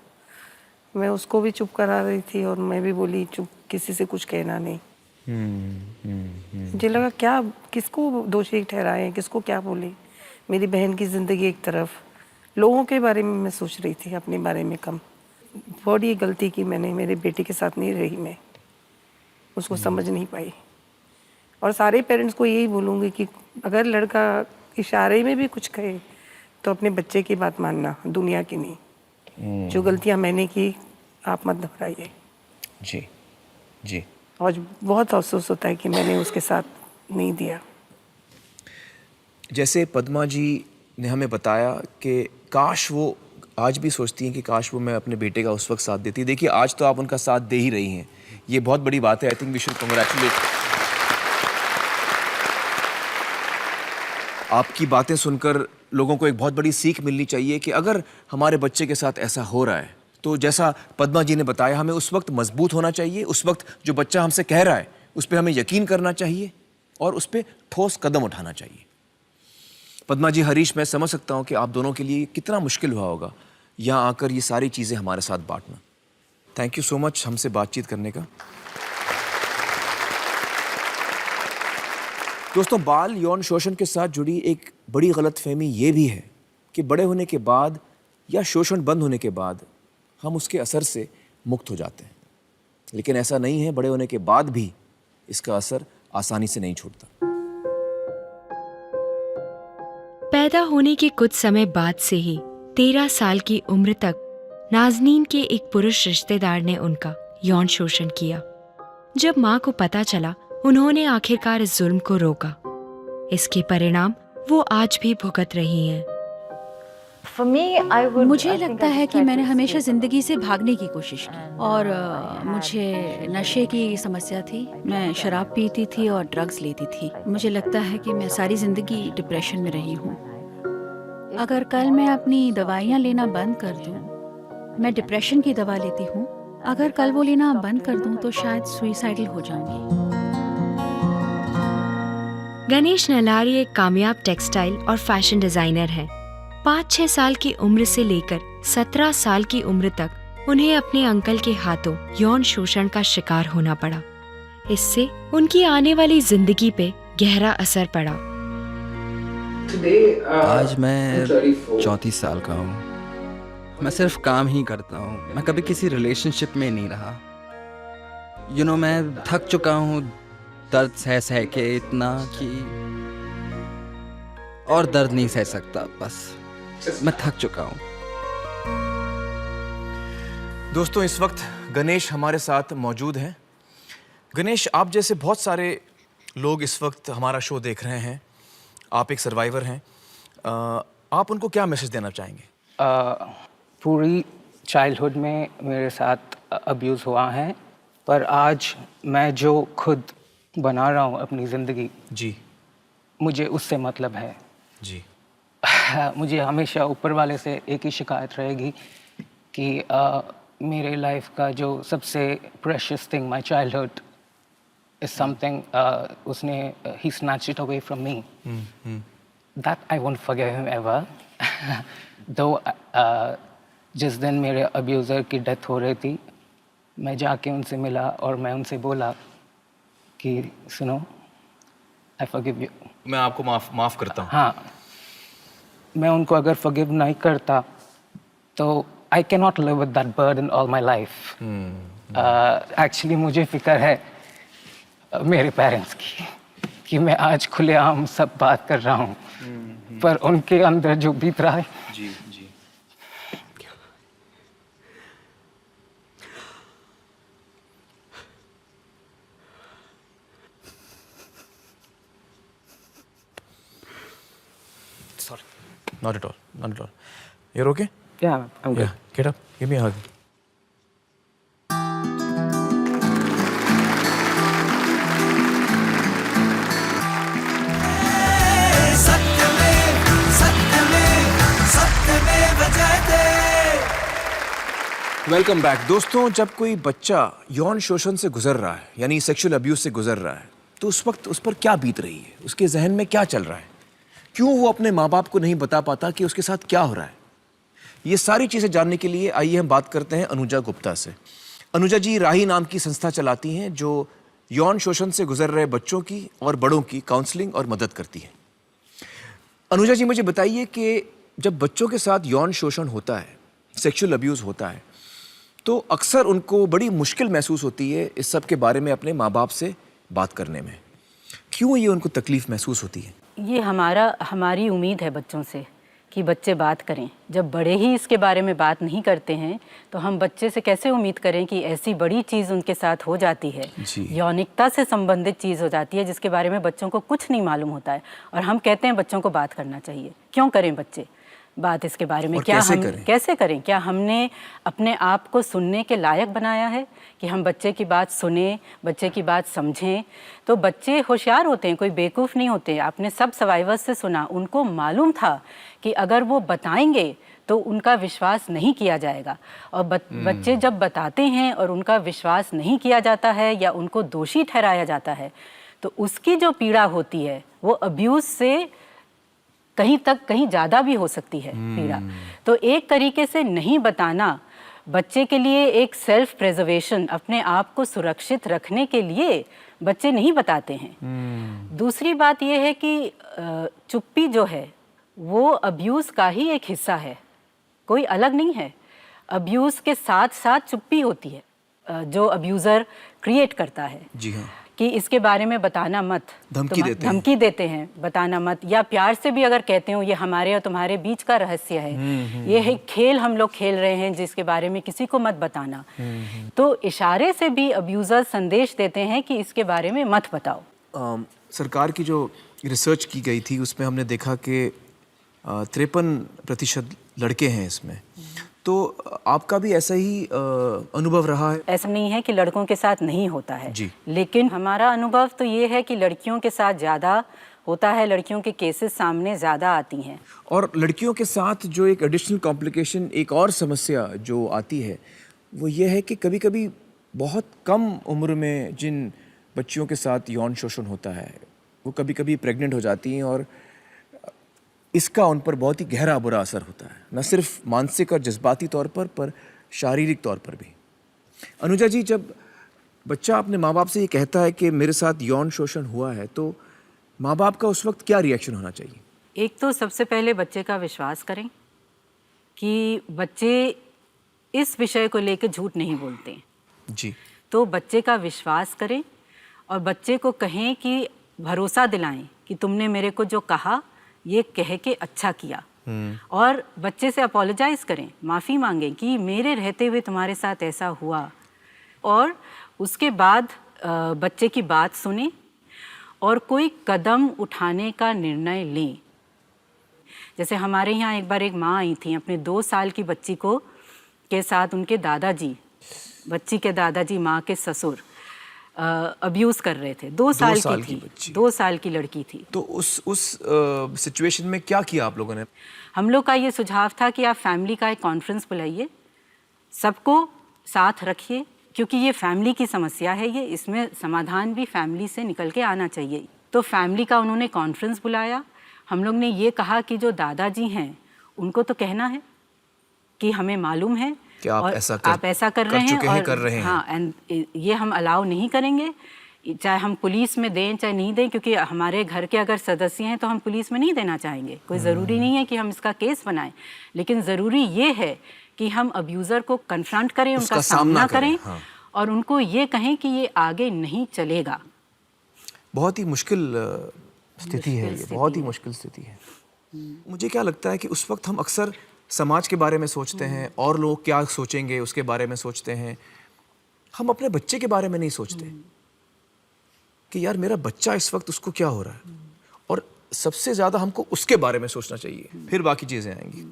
मैं उसको भी चुप करा रही थी और मैं भी बोली चुप, किसी से कुछ कहना नहीं। मुझे लगा क्या, किसको दोषी ठहराएं, किसको क्या बोले। मेरी बहन की ज़िंदगी एक तरफ, लोगों के बारे में मैं सोच रही थी, अपने बारे में कम। बहुत ही गलती की मैंने, मेरे बेटे के साथ नहीं रही मैं, उसको समझ नहीं पाई। और सारे पेरेंट्स को यही बोलूँगी कि अगर लड़का इशारे में भी कुछ कहे तो अपने बच्चे की बात मानना, दुनिया की नहीं। जो गलतियाँ मैंने की आप मत दोहराइए। जी जी। और बहुत अफसोस होता है कि मैंने उसके साथ नहीं दिया। जैसे पद्मा जी ने हमें बताया कि काश वो आज भी सोचती हैं कि काश वो मैं अपने बेटे का उस वक्त साथ देती। देखिए, आज तो आप उनका साथ दे ही रही हैं, ये बहुत बड़ी बात है। I think we should congratulate. आपकी बातें सुनकर लोगों को एक बहुत बड़ी सीख मिलनी चाहिए कि अगर हमारे बच्चे के साथ ऐसा हो रहा है तो जैसा पद्मा जी ने बताया, हमें उस वक्त मजबूत होना चाहिए। उस वक्त जो बच्चा हमसे कह रहा है उस पर हमें यकीन करना चाहिए और उस पर ठोस कदम उठाना चाहिए। पद्मा जी, हरीश, मैं समझ सकता हूँ कि आप दोनों के लिए कितना मुश्किल हुआ होगा यहाँ आकर ये सारी चीज़ें हमारे साथ बांटना। थैंक यू सो मच हमसे बातचीत करने का। दोस्तों, बाल यौन शोषण के साथ जुड़ी एक बड़ी गलतफहमी ये भी है कि बड़े होने के बाद या शोषण बंद होने के बाद हम उसके असर से मुक्त हो जाते हैं, लेकिन ऐसा नहीं है। बड़े होने के बाद भी इसका असर आसानी से नहीं छूटता। पैदा होने के कुछ समय बाद से ही 13 साल की उम्र तक नाज़नीन के एक पुरुष रिश्तेदार ने उनका यौन शोषण किया। जब माँ को पता चला, उन्होंने आखिरकार इस जुल्म को रोका। इसके परिणाम वो आज भी भुगत रही हैं। मुझे लगता है कि मैंने हमेशा ज़िंदगी से भागने की कोशिश की और मुझे नशे की समस्या थी। मैं शराब पीती थी और ड्रग्स लेती थी। मुझे लगता है कि मैं सारी ज़िंदगी डिप्रेशन में रही हूँ। अगर कल मैं अपनी दवाइयाँ लेना बंद कर दूँ, मैं डिप्रेशन की दवा लेती हूँ, अगर कल वो लेना बंद कर दूँ तो शायद सुइसाइडल हो जाऊँगी। गणेश नलारी एक कामयाब टेक्सटाइल और फैशन डिजाइनर हैं। 5-6 साल की उम्र से लेकर 17 साल की उम्र तक उन्हें अपने अंकल के हाथों यौन शोषण का शिकार होना पड़ा। इससे उनकी आने वाली जिंदगी पे गहरा असर पड़ा। आज मैं 34 साल का हूँ। मैं सिर्फ काम ही करता हूँ। मैं कभी किसी रिलेशनशिप में नहीं रहा। मैं थक चुका हूँ दर्द सह के इतना कि और दर्द नहीं सह सकता। बस मैं थक चुका हूँ। दोस्तों, इस वक्त गणेश हमारे साथ मौजूद हैं। गणेश, आप जैसे बहुत सारे लोग इस वक्त हमारा शो देख रहे हैं। आप एक सर्वाइवर हैं। आप उनको क्या मैसेज देना चाहेंगे? पूरी चाइल्डहुड में मेरे साथ अब्यूज़ हुआ है, पर आज मैं जो खुद बना रहा हूँ अपनी ज़िंदगी, जी, मुझे उससे मतलब है। जी, मुझे हमेशा ऊपर वाले से एक ही शिकायत रहेगी कि मेरे लाइफ का जो सबसे precious thing, my childhood, is something उसने ही snatched it away from me. That I won't forgive him ever. Though जिस दिन मेरे अब्यूज़र की डेथ हो रही थी, मैं जाके उनसे मिला और मैं उनसे बोला कि सुनो, आई फॉरगिव यू। मैं आपको माफ करता हूँ। हाँ, मैं उनको अगर फॉरगिव नहीं करता तो I can not live with that burden all my life. Actually मुझे फिक्र है मेरे पेरेंट्स की कि मैं आज खुलेआम सब बात कर रहा हूँ, पर उनके अंदर जो बीत रहा है। जी, जी। Sorry. Not at all. Not at all. You're okay? Yeah, I'm good. Yeah. Get up. Give me a hug. Welcome back दोस्तों। जब कोई बच्चा यौन शोषण से गुजर रहा है, यानी सेक्सुअल अब्यूज से गुजर रहा है, तो उस वक्त उस पर क्या बीत रही है, उसके जहन में क्या चल रहा है, क्यों वो अपने माँ बाप को नहीं बता पाता कि उसके साथ क्या हो रहा है, ये सारी चीज़ें जानने के लिए आइए हम बात करते हैं अनुजा गुप्ता से। अनुजा जी राही नाम की संस्था चलाती हैं जो यौन शोषण से गुजर रहे बच्चों की और बड़ों की काउंसलिंग और मदद करती है। अनुजा जी मुझे बताइए कि जब बच्चों के साथ यौन शोषण होता है, सेक्सुअल अब्यूज़ होता है, तो अक्सर उनको बड़ी मुश्किल महसूस होती है इस सब के बारे में अपने माँ बाप से बात करने में। क्यों ये उनको तकलीफ़ महसूस होती है? ये हमारी उम्मीद है बच्चों से कि बच्चे बात करें। जब बड़े ही इसके बारे में बात नहीं करते हैं तो हम बच्चे से कैसे उम्मीद करें कि ऐसी बड़ी चीज़ उनके साथ हो जाती है, यौनिकता से संबंधित चीज़ हो जाती है जिसके बारे में बच्चों को कुछ नहीं मालूम होता है, और हम कहते हैं बच्चों को बात करना चाहिए। क्यों करें बच्चे बात इसके बारे में? क्या हम कैसे करें? क्या हमने अपने आप को सुनने के लायक बनाया है कि हम बच्चे की बात सुने, बच्चे की बात समझें? तो बच्चे होशियार होते हैं, कोई बेवकूफ़ नहीं होते। आपने सब सर्वाइवर्स से सुना, उनको मालूम था कि अगर वो बताएंगे तो उनका विश्वास नहीं किया जाएगा, और बच्चे जब बताते हैं और उनका विश्वास नहीं किया जाता है या उनको दोषी ठहराया जाता है, तो उसकी जो पीड़ा होती है वो अब्यूज़ से कहीं ज़्यादा भी हो सकती है पीड़ा। तो एक तरीके से नहीं बताना बच्चे के लिए एक सेल्फ प्रिजर्वेशन, अपने आप को सुरक्षित रखने के लिए बच्चे नहीं बताते हैं। दूसरी बात यह है कि चुप्पी जो है वो अब्यूज़ का ही एक हिस्सा है, कोई अलग नहीं है। अब्यूज़ के साथ साथ चुप्पी होती है जो अब्यूज़र क्रिएट करता है। जी हाँ। कि इसके बारे में बताना मत, धमकी देते हैं बताना मत, या प्यार से भी अगर कहते हो ये हमारे और तुम्हारे बीच का रहस्य है, ये है खेल हम लोग खेल रहे हैं जिसके बारे में किसी को मत बताना। तो इशारे से भी अब्यूज़र संदेश देते हैं कि इसके बारे में मत बताओ। सरकार की जो रिसर्च की गई थी उसमें हमने देखा कि 53% लड़के हैं इसमें, तो आपका भी ऐसा ही अनुभव रहा है? ऐसा नहीं है कि लड़कों के साथ नहीं होता है जी, लेकिन हमारा अनुभव तो ये है कि लड़कियों के साथ ज़्यादा होता है, लड़कियों के केसेस सामने ज़्यादा आती हैं। और लड़कियों के साथ जो एक एडिशनल कॉम्प्लिकेशन, एक और समस्या जो आती है वो ये है कि कभी कभी बहुत कम उम्र में जिन बच्चियों के साथ यौन शोषण होता है वो कभी कभी प्रेग्नेंट हो जाती हैं, और इसका उन पर बहुत ही गहरा बुरा असर होता है, न सिर्फ मानसिक और जज्बाती तौर पर शारीरिक तौर पर भी। अनुजा जी, जब बच्चा अपने माँ बाप से ये कहता है कि मेरे साथ यौन शोषण हुआ है, तो माँ बाप का उस वक्त क्या रिएक्शन होना चाहिए? एक तो सबसे पहले बच्चे का विश्वास करें कि बच्चे इस विषय को लेकर झूठ नहीं बोलते जी। तो बच्चे का विश्वास करें और बच्चे को कहें कि भरोसा दिलाएं कि तुमने मेरे को जो कहा ये कह के अच्छा किया, और बच्चे से अपोलोजाइज करें, माफ़ी मांगें कि मेरे रहते हुए तुम्हारे साथ ऐसा हुआ, और उसके बाद बच्चे की बात सुने और कोई कदम उठाने का निर्णय लें। जैसे हमारे यहाँ एक बार एक माँ आई थी अपने 2 साल की बच्ची को के साथ, उनके दादाजी, बच्ची के दादाजी माँ के ससुर अब्यूज़ कर रहे थे। 2 साल की थी, 2 साल की लड़की थी। तो उस सिचुएशन में क्या किया आप लोगों ने? हम लोग का ये सुझाव था कि आप फैमिली का एक कॉन्फ्रेंस बुलाइए, सबको साथ रखिए, क्योंकि ये फैमिली की समस्या है, ये इसमें समाधान भी फैमिली से निकल के आना चाहिए। तो फैमिली का उन्होंने कॉन्फ्रेंस बुलाया। हम लोग ने ये कहा कि जो दादाजी हैं उनको तो कहना है कि हमें मालूम है कि आप ऐसा कर रहे हैं और कर रहे हैं। हाँ, एंड ये हम अलाउ नहीं करेंगे, चाहे हम पुलिस में दें चाहे नहीं दें, क्योंकि हमारे घर के अगर सदस्य हैं तो हम पुलिस में नहीं देना चाहेंगे। कोई ज़रूरी नहीं है कि हम इसका केस बनाएं, लेकिन ज़रूरी ये है कि हम अब्यूज़र को कन्फ्रंट करें, उनका सामना करें, हाँ। और उनको ये कहें कि ये आगे नहीं चलेगा। बहुत ही मुश्किल स्थिति है ये, बहुत ही मुश्किल स्थिति है। मुझे क्या लगता है कि उस वक्त हम अक्सर समाज के बारे में सोचते हैं और लोग क्या सोचेंगे उसके बारे में सोचते हैं, हम अपने बच्चे के बारे में नहीं सोचते कि यार मेरा बच्चा इस वक्त उसको क्या हो रहा है, और सबसे ज़्यादा हमको उसके बारे में सोचना चाहिए, फिर बाकी चीज़ें आएंगी।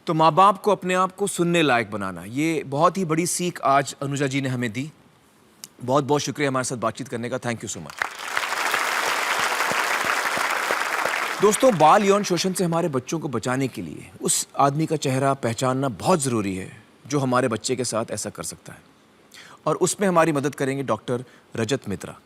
तो माँ बाप को अपने आप को सुनने लायक बनाना, ये बहुत ही बड़ी सीख आज अनुजा जी ने हमें दी। बहुत बहुत शुक्रिया हमारे साथ बातचीत करने का, थैंक यू सो मच। दोस्तों, बाल यौन शोषण से हमारे बच्चों को बचाने के लिए उस आदमी का चेहरा पहचानना बहुत ज़रूरी है जो हमारे बच्चे के साथ ऐसा कर सकता है, और उसमें हमारी मदद करेंगे डॉक्टर रजत मित्रा।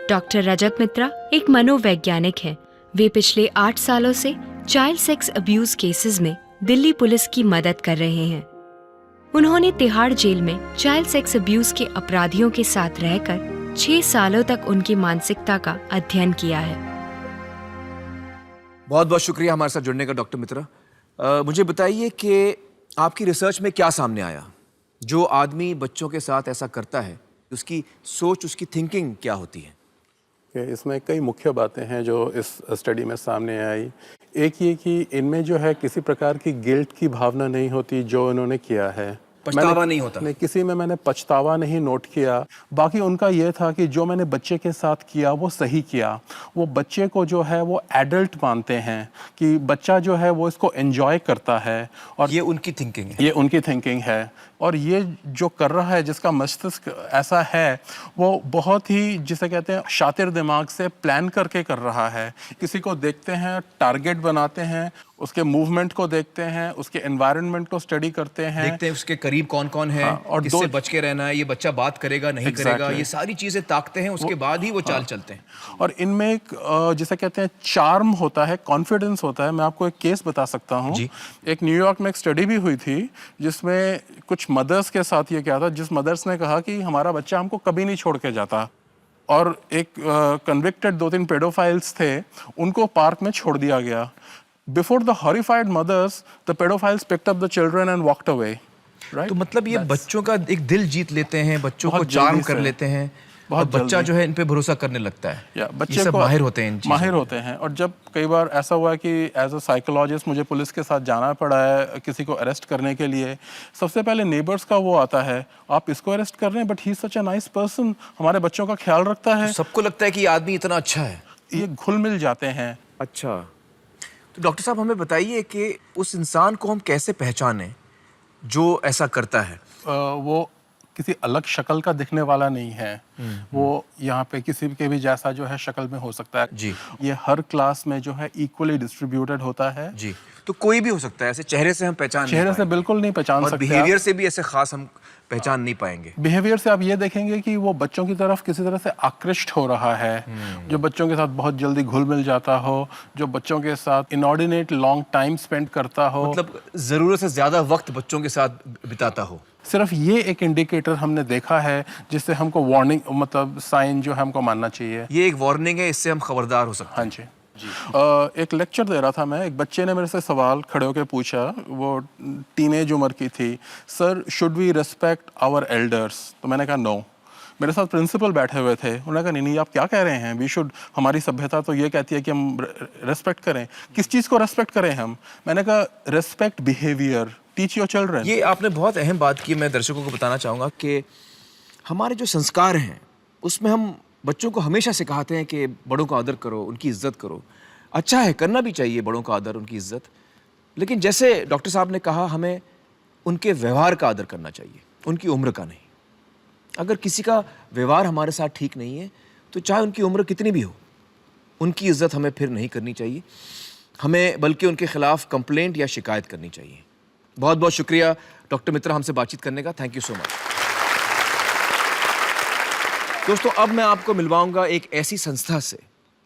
डॉक्टर रजत मित्रा एक मनोवैज्ञानिक हैं। वे पिछले 8 सालों से चाइल्ड सेक्स अब्यूज केसेस में दिल्ली पुलिस की मदद कर रहे हैं। उन्होंने तिहाड़ जेल में चाइल्ड सेक्स अब्यूज के अपराधियों के साथ रहकर 6 सालों तक उनकी मानसिकता का अध्ययन किया है। बहुत बहुत शुक्रिया हमारे साथ जुड़ने का डॉक्टर मित्रा। मुझे बताइए कि आपकी रिसर्च में क्या सामने आया? जो आदमी बच्चों के साथ ऐसा करता है, उसकी सोच, उसकी थिंकिंग क्या होती है? इसमें कई मुख्य बातें हैं जो इस स्टडी में सामने आई। एक ये कि इनमें जो है किसी प्रकार की गिल्ट की भावना नहीं होती जो इन्होंने किया है, पछतावा नहीं होता। किसी में मैंने पछतावा नहीं नोट किया। बाकी उनका ये था कि जो मैंने बच्चे के साथ किया वो सही किया। वो बच्चे को जो है वो एडल्ट मानते हैं कि बच्चा जो है वो इसको एंजॉय करता है, और ये उनकी थिंकिंग है। ये उनकी थिंकिंग है। और ये जो कर रहा है, जिसका मस्तिष्क ऐसा है, वो बहुत ही, जिसे कहते हैं, शातिर दिमाग से प्लान करके कर रहा है। किसी को देखते हैं, टारगेट बनाते हैं, उसके मूवमेंट को देखते हैं, उसके एनवायरनमेंट को स्टडी करते हैं, देखते हैं उसके करीब कौन कौन है, हाँ, और किससे बच के रहना है, ये बच्चा बात करेगा नहीं करेगा, ये सारी चीजें ताकते हैं, उसके बाद ही वो चाल चलते हैं। और इनमें एक जिसे कहते हैं चार्म होता है, कॉन्फिडेंस होता है। मैं आपको एक केस बता सकता हूँ। एक न्यूयॉर्क में एक स्टडी भी हुई थी जिसमें कुछ मदर्स के साथ ये क्या था, जिस मदर्स ने कहा कि हमारा बच्चा हमको कभी नहीं छोड़ के जाता, और एक कन्विक्टेड 2-3 पेडोफाइल्स थे, उनको पार्क में छोड़ दिया गया। Before the horrified mothers, the pedophiles picked up the children and walked away. Right? तो मतलब ये बच्चों का एक दिल जीत लेते हैं, बच्चों को चार्म कर लेते हैं, और बच्चा जो है इन पे भरोसा करने लगता है। बच्चे सब को माहिर होते हैं, माहिर होते हैं। और जब कई बार ऐसा हुआ कि एज अ साइकोलॉजिस्ट मुझे पुलिस के साथ जाना पड़ा है किसी को अरेस्ट करने के लिए, सबसे पहले नेबर्स का वो आता है, आप इसको अरेस्ट कर रहे हैं, but he is such a nice person, हमारे बच्चों का ख्याल रखता है। सबको लगता है कि ये आदमी इतना अच्छा है, ये घुल मिल जाते हैं। अच्छा, तो डॉक्टर साहब हमें बताइए कि उस इंसान को हम कैसे पहचानें जो ऐसा करता है? वो किसी अलग शक्ल का दिखने वाला नहीं है। वो यहाँ पे किसी के भी जैसा जो है शक्ल में हो सकता है जी। ये हर क्लास में जो है इक्वली डिस्ट्रीब्यूटेड होता है जी। तो कोई भी हो सकता है, ऐसे चेहरे से हम पहचान चेहरे से बिल्कुल नहीं पहचान सकते, और बिहेवियर से भी ऐसे खास हम पहचान नहीं पाएंगे। बिहेवियर से आप ये देखेंगे कि वो बच्चों की तरफ किसी तरह से आकृष्ट हो रहा है, जो बच्चों के साथ बहुत जल्दी घुल मिल जाता हो, जो बच्चों के साथ इनऑर्डिनेट लॉन्ग टाइम स्पेंड करता हो, मतलब जरूरत से ज्यादा वक्त बच्चों के साथ बिताता हो। सिर्फ ये एक इंडिकेटर हमने देखा है जिससे हमको वार्निंग, मतलब साइन जो है हमको मानना चाहिए। ये एक वार्निंग है, इससे हम खबरदार हो सकते हैं। हाँ जी। एक लेक्चर दे रहा था मैं, एक बच्चे ने मेरे से सवाल खड़े होकर पूछा, वो टीनेज उम्र की थी, sir should we respect our elders? तो मैंने कहा नो। मेरे साथ प्रिंसिपल बैठे हुए थे, उन्होंने कहा नहीं आप क्या कह रहे हैं, वी शुड, हमारी सभ्यता तो ये कहती है कि हम रेस्पेक्ट करें। किस चीज़ को रेस्पेक्ट करें हम? मैंने कहा respect behaviour, teach your children. ये आपने बहुत अहम बात की, मैं दर्शकों को बताना चाहूँगा कि हमारे जो संस्कार हैं उसमें हम बच्चों को हमेशा सिखाते हैं कि बड़ों का आदर करो, उनकी इज्जत करो, अच्छा है, करना भी चाहिए बड़ों का आदर, उनकी इज्जत। लेकिन जैसे डॉक्टर साहब ने कहा, हमें उनके व्यवहार का आदर करना चाहिए, उनकी उम्र का नहीं। अगर किसी का व्यवहार हमारे साथ ठीक नहीं है तो चाहे उनकी उम्र कितनी भी हो, उनकी इज्जत हमें फिर नहीं करनी चाहिए। हमें बल्कि उनके खिलाफ कंप्लेंट या शिकायत करनी चाहिए। बहुत बहुत शुक्रिया डॉक्टर मित्रा हमसे बातचीत करने का। Thank you so much. दोस्तों, अब मैं आपको मिलवाऊंगा एक ऐसी संस्था से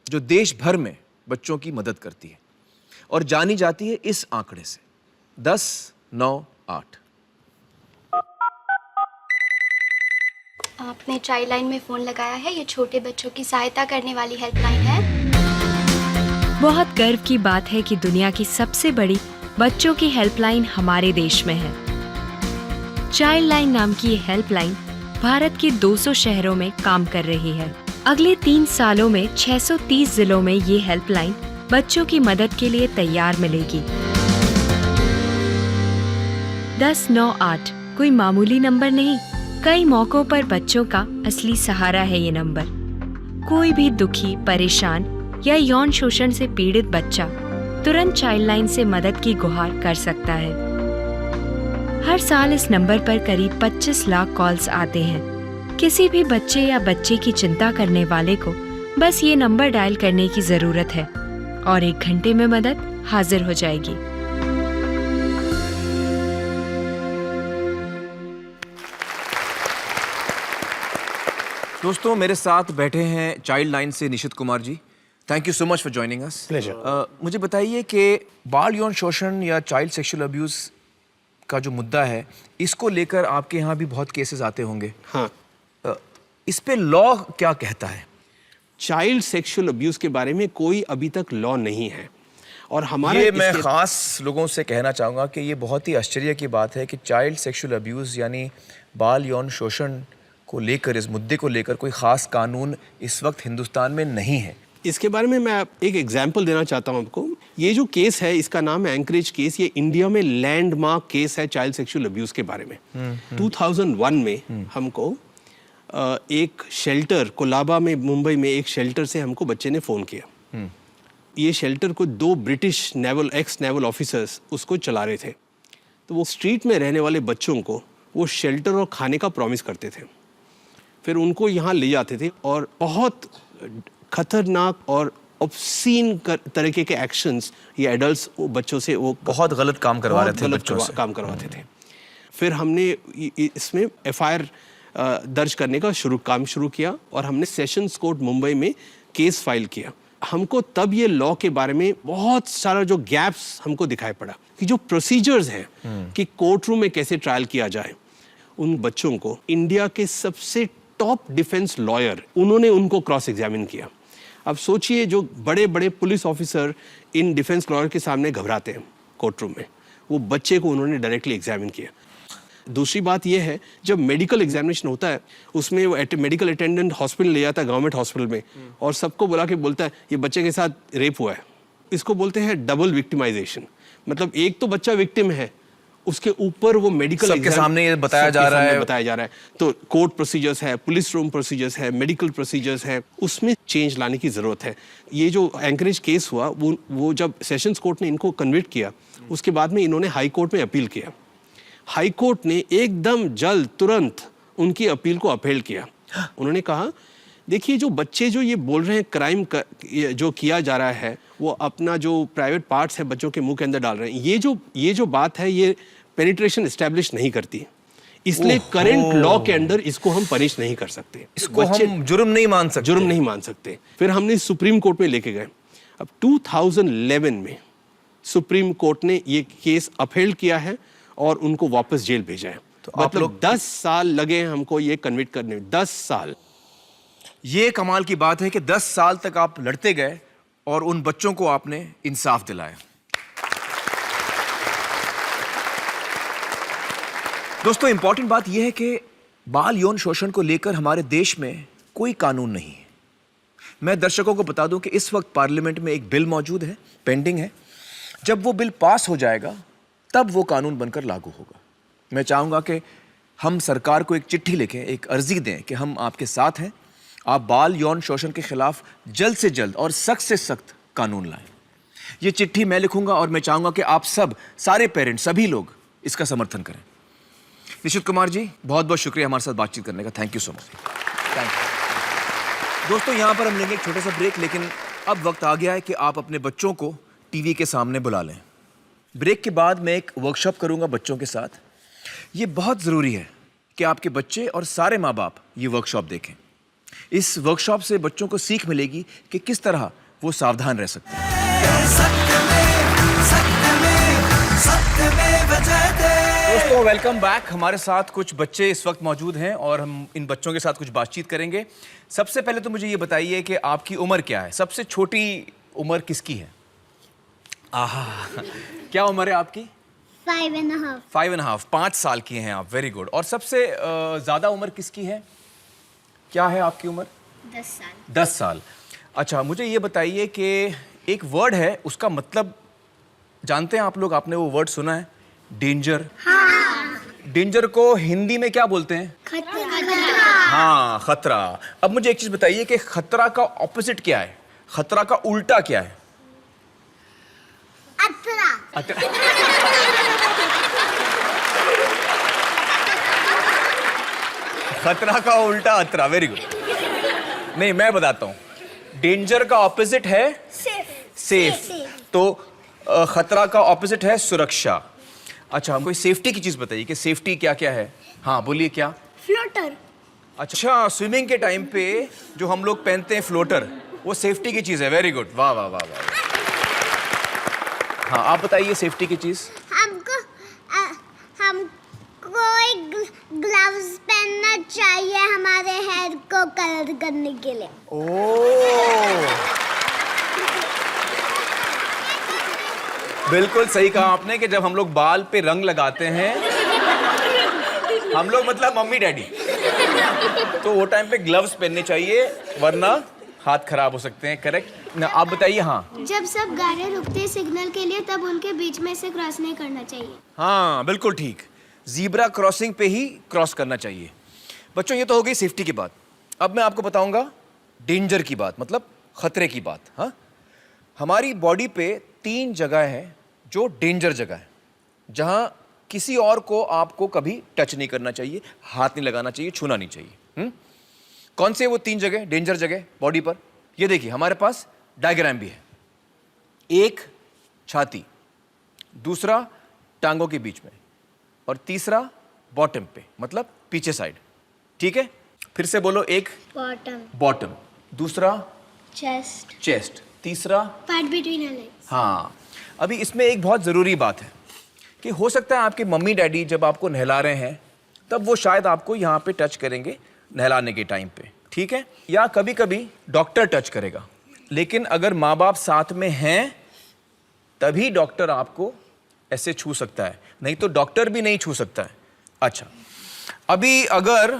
जो देश भर में बच्चों की मदद करती है और जानी जाती है इस आंकड़े से, 1098। आपने चाइल्ड लाइन में फ़ोन लगाया है। ये छोटे बच्चों की सहायता करने वाली हेल्पलाइन है। बहुत गर्व की बात है कि दुनिया की सबसे बड़ी बच्चों की हेल्पलाइन हमारे देश में है। चाइल्ड लाइन नाम की ये हेल्पलाइन भारत के 200 शहरों में काम कर रही है। अगले 3 सालों में 630 जिलों में ये हेल्पलाइन बच्चों की मदद के लिए तैयार मिलेगी। 1098 कोई मामूली नंबर नहीं, कई मौकों पर बच्चों का असली सहारा है ये नंबर। कोई भी दुखी, परेशान या यौन शोषण से पीड़ित बच्चा तुरंत चाइल्ड लाइन से मदद की गुहार कर सकता है। हर साल इस नंबर पर करीब 25 लाख कॉल्स आते हैं। किसी भी बच्चे या बच्ची की चिंता करने वाले को बस ये नंबर डायल करने की जरूरत है और 1 घंटे में मदद हाजिर हो जाएगी। दोस्तों, मेरे साथ बैठे हैं चाइल्ड लाइन से Nishit Kumar ji. Thank you so much for joining us. मुझे बताइए कि बाल यौन शोषण या चाइल्ड सेक्सुअल अब्यूज़ का जो मुद्दा है, इसको लेकर आपके यहाँ भी बहुत केसेस आते होंगे। हाँ। इस पे लॉ क्या कहता है? चाइल्ड सेक्सुअल अब्यूज़ के बारे में कोई अभी तक लॉ नहीं है और हमारा ये मैं ख़ास लोगों से कहना चाहूँगा कि ये बहुत ही आश्चर्य की बात है कि चाइल्ड सेक्सुअल अब्यूज़ यानी बाल यौन शोषण को लेकर, इस मुद्दे को लेकर कोई ख़ास कानून इस वक्त हिंदुस्तान में नहीं है। इसके बारे में मैं एक एग्जाम्पल देना चाहता हूँ आपको। ये जो केस है, इसका नाम है एंकरेज केस। ये इंडिया में लैंडमार्क केस है चाइल्ड सेक्सुअल अब्यूज़ के बारे में। 2001 में हमको एक शेल्टर कोलाबा में, मुंबई में एक शेल्टर से हमको बच्चे ने फ़ोन किया। ये शेल्टर को 2 ब्रिटिश एक्स नेवल ऑफिसर्स उसको चला रहे थे। तो वो स्ट्रीट में रहने वाले बच्चों को वो शेल्टर और खाने का प्रॉमिस करते थे, फिर उनको यहाँ ले जाते थे और बहुत खतरनाक और ऑब्सीन तरीके के एक्शंस ये एडल्ट्स बच्चों से वो बहुत गलत काम करवा रहे थे, बच्चों से काम करवाते थे। फिर हमने इसमें FIR दर्ज करने का काम शुरू किया और हमने सेशंस कोर्ट मुंबई में केस फाइल किया। हमको तब ये लॉ के बारे में बहुत सारा जो गैप्स हमको दिखाई पड़ा कि जो प्रोसीजर्स हैं कि कोर्ट रूम में कैसे ट्रायल किया जाए। उन बच्चों को इंडिया के सबसे टॉप डिफेंस लॉयर, उन्होंने उनको क्रॉस एग्जामिन किया। अब सोचिए, जो बड़े बड़े police officer in defence lawyer के सामने घबराते हैं कोर्ट रूम में, वो बच्चे को उन्होंने डायरेक्टली एग्जामिन किया। दूसरी बात यह है, जब मेडिकल एग्जामिनेशन होता है उसमें वो मेडिकल अटेंडेंट हॉस्पिटल ले जाता है, गवर्नमेंट हॉस्पिटल में, और सबको बुला के बोलता है ये बच्चे के साथ रेप हुआ है। इसको बोलते हैं डबल विक्टिमाइजेशन। मतलब एक तो बच्चा विक्टिम है, उसके ऊपर वो मेडिकल सबके सामने ये बताया जा रहा है। तो कोर्ट प्रोसीजर्स है, पुलिस रूम प्रोसीजर्स है, मेडिकल प्रोसीजर्स है, उसमें चेंज लाने की जरूरत है। ये जो एंकरेज केस हुआ, वो जब सेशंस कोर्ट ने इनको कन्विक्ट किया, उसके बाद में इन्होंने हाई कोर्ट में अपील किया। हाई कोर्ट ने एकदम जल्द तुरंत उनकी अपील को अपहेल किया। उन्होंने कहा, देखिए जो बच्चे जो ये बोल रहे हैं क्राइम जो किया जा रहा है, वो अपना जो प्राइवेट पार्ट्स है बच्चों के मुंह के अंदर डाल रहे हैं, ये जो बात है ये पेनिट्रेशन एस्टैब्लिश नहीं करती, इसलिए करंट लॉ के अंदर इसको हम पनिश नहीं कर सकते, इसको हम जुर्म नहीं मान सकते। फिर हमने सुप्रीम कोर्ट में लेके गए। अब 2011 में सुप्रीम कोर्ट ने ये केस अपहेल किया है और उनको वापस जेल भेजा है। तो मतलब 10 साल लगे हैं हमको ये कन्विक्ट करने में, 10 साल। ये कमाल की बात है कि 10 साल तक आप लड़ते गए और उन बच्चों को आपने इंसाफ दिलाया। दोस्तों, इंपॉर्टेंट बात यह है कि बाल यौन शोषण को लेकर हमारे देश में कोई कानून नहीं है। मैं दर्शकों को बता दूं कि इस वक्त पार्लियामेंट में एक बिल मौजूद है, पेंडिंग है। जब वो बिल पास हो जाएगा तब वो कानून बनकर लागू होगा। मैं चाहूँगा कि हम सरकार को एक चिट्ठी लिखें, एक अर्जी दें कि हम आपके साथ हैं, आप बाल यौन शोषण के खिलाफ जल्द से जल्द और सख्त से सख्त कानून लाएं। ये चिट्ठी मैं लिखूंगा और मैं चाहूंगा कि आप सब, सारे पेरेंट्स, सभी लोग इसका समर्थन करें। निशित कुमार जी, बहुत बहुत शुक्रिया हमारे साथ बातचीत करने का। Thank you so much. Thank you. दोस्तों, यहाँ पर हम लेंगे एक छोटा सा ब्रेक, लेकिन अब वक्त आ गया है कि आप अपने बच्चों को टीवी के सामने बुला लें। ब्रेक के बाद मैं एक वर्कशॉप करूंगा बच्चों के साथ। ये बहुत ज़रूरी है कि आपके बच्चे और सारे माँ बाप ये वर्कशॉप देखें। इस वर्कशॉप से बच्चों को सीख मिलेगी कि किस तरह वो सावधान रह सकते हैं। दोस्तों, वेलकम बैक। हमारे साथ कुछ बच्चे इस वक्त मौजूद हैं और हम इन बच्चों के साथ कुछ बातचीत करेंगे। सबसे पहले तो मुझे ये बताइए कि आपकी उम्र क्या है? सबसे छोटी उम्र किसकी है? आहा, क्या उम्र है आपकी? 5.5। 5.5, 5 साल की हैं आप। Very good. और सबसे ज़्यादा उम्र किसकी है? क्या है आपकी उम्र? 10 साल। 10 साल। अच्छा, मुझे ये बताइए कि एक वर्ड है, उसका मतलब जानते हैं आप लोग? आपने वो वर्ड सुना है, डेंजर? हाँ। डेंजर को हिंदी में क्या बोलते हैं? खतरा। हाँ, खतरा। अब मुझे एक चीज बताइए कि खतरा का ऑपोजिट क्या है? खतरा का उल्टा क्या है? अतरा। खतरा का उल्टा अतरा। Very good. नहीं, मैं बताता हूं। डेंजर का ऑपोजिट है सेफ। तो खतरा का ऑपोजिट है सुरक्षा। अच्छा, कोई सेफ्टी की चीज बताइए कि सेफ्टी क्या क्या है? हाँ, बोलिए क्या? फ्लोटर। अच्छा, स्विमिंग के टाइम पे जो हम लोग पहनते हैं फ्लोटर, वो सेफ्टी की चीज है। Very good. वाह वाह वाह वाह। हाँ, आप बताइए सेफ्टी की चीज। हमको एक ग्लव्स पहनना चाहिए हमारे हेयर को कलर करने के लिए। ओह, बिल्कुल सही कहा आपने कि जब हम लोग बाल पे रंग लगाते हैं, हम लोग मतलब मम्मी डैडी, तो वो टाइम पे ग्लव्स पहनने चाहिए, वरना हाथ खराब हो सकते हैं। करेक्ट ना? आप बताइए। हाँ, जब सब गाड़ियाँ रुकते हैं सिग्नल के लिए, तब उनके बीच में से क्रॉस नहीं करना चाहिए। हाँ, बिल्कुल ठीक। जीब्रा क्रॉसिंग पे ही क्रॉस करना चाहिए। बच्चों, ये तो हो गई सेफ्टी की बात। अब मैं आपको बताऊंगा डेंजर की बात, मतलब खतरे की बात। हाँ, हमारी बॉडी पे 3 जगह है जो डेंजर जगह है, जहां किसी और को आपको कभी टच नहीं करना चाहिए, हाथ नहीं लगाना चाहिए, छूना नहीं चाहिए। कौन से वो 3 जगह, डेंजर जगह बॉडी पर? ये देखिए, हमारे पास डायग्राम भी है। एक छाती, दूसरा टांगों के बीच में, और तीसरा बॉटम पे, मतलब पीछे साइड। ठीक है, फिर से बोलो। एक बॉटम, दूसरा चेस्ट, तीसरा पार्ट बिटवीन आवर लेग्स। हाँ, अभी इसमें एक बहुत ज़रूरी बात है कि हो सकता है आपके मम्मी डैडी जब आपको नहला रहे हैं, तब वो शायद आपको यहाँ पे टच करेंगे नहलाने के टाइम पे। ठीक है, या कभी कभी डॉक्टर टच करेगा। लेकिन अगर माँ बाप साथ में हैं, तभी डॉक्टर आपको ऐसे छू सकता है, नहीं तो डॉक्टर भी नहीं छू सकता है। अच्छा, अभी अगर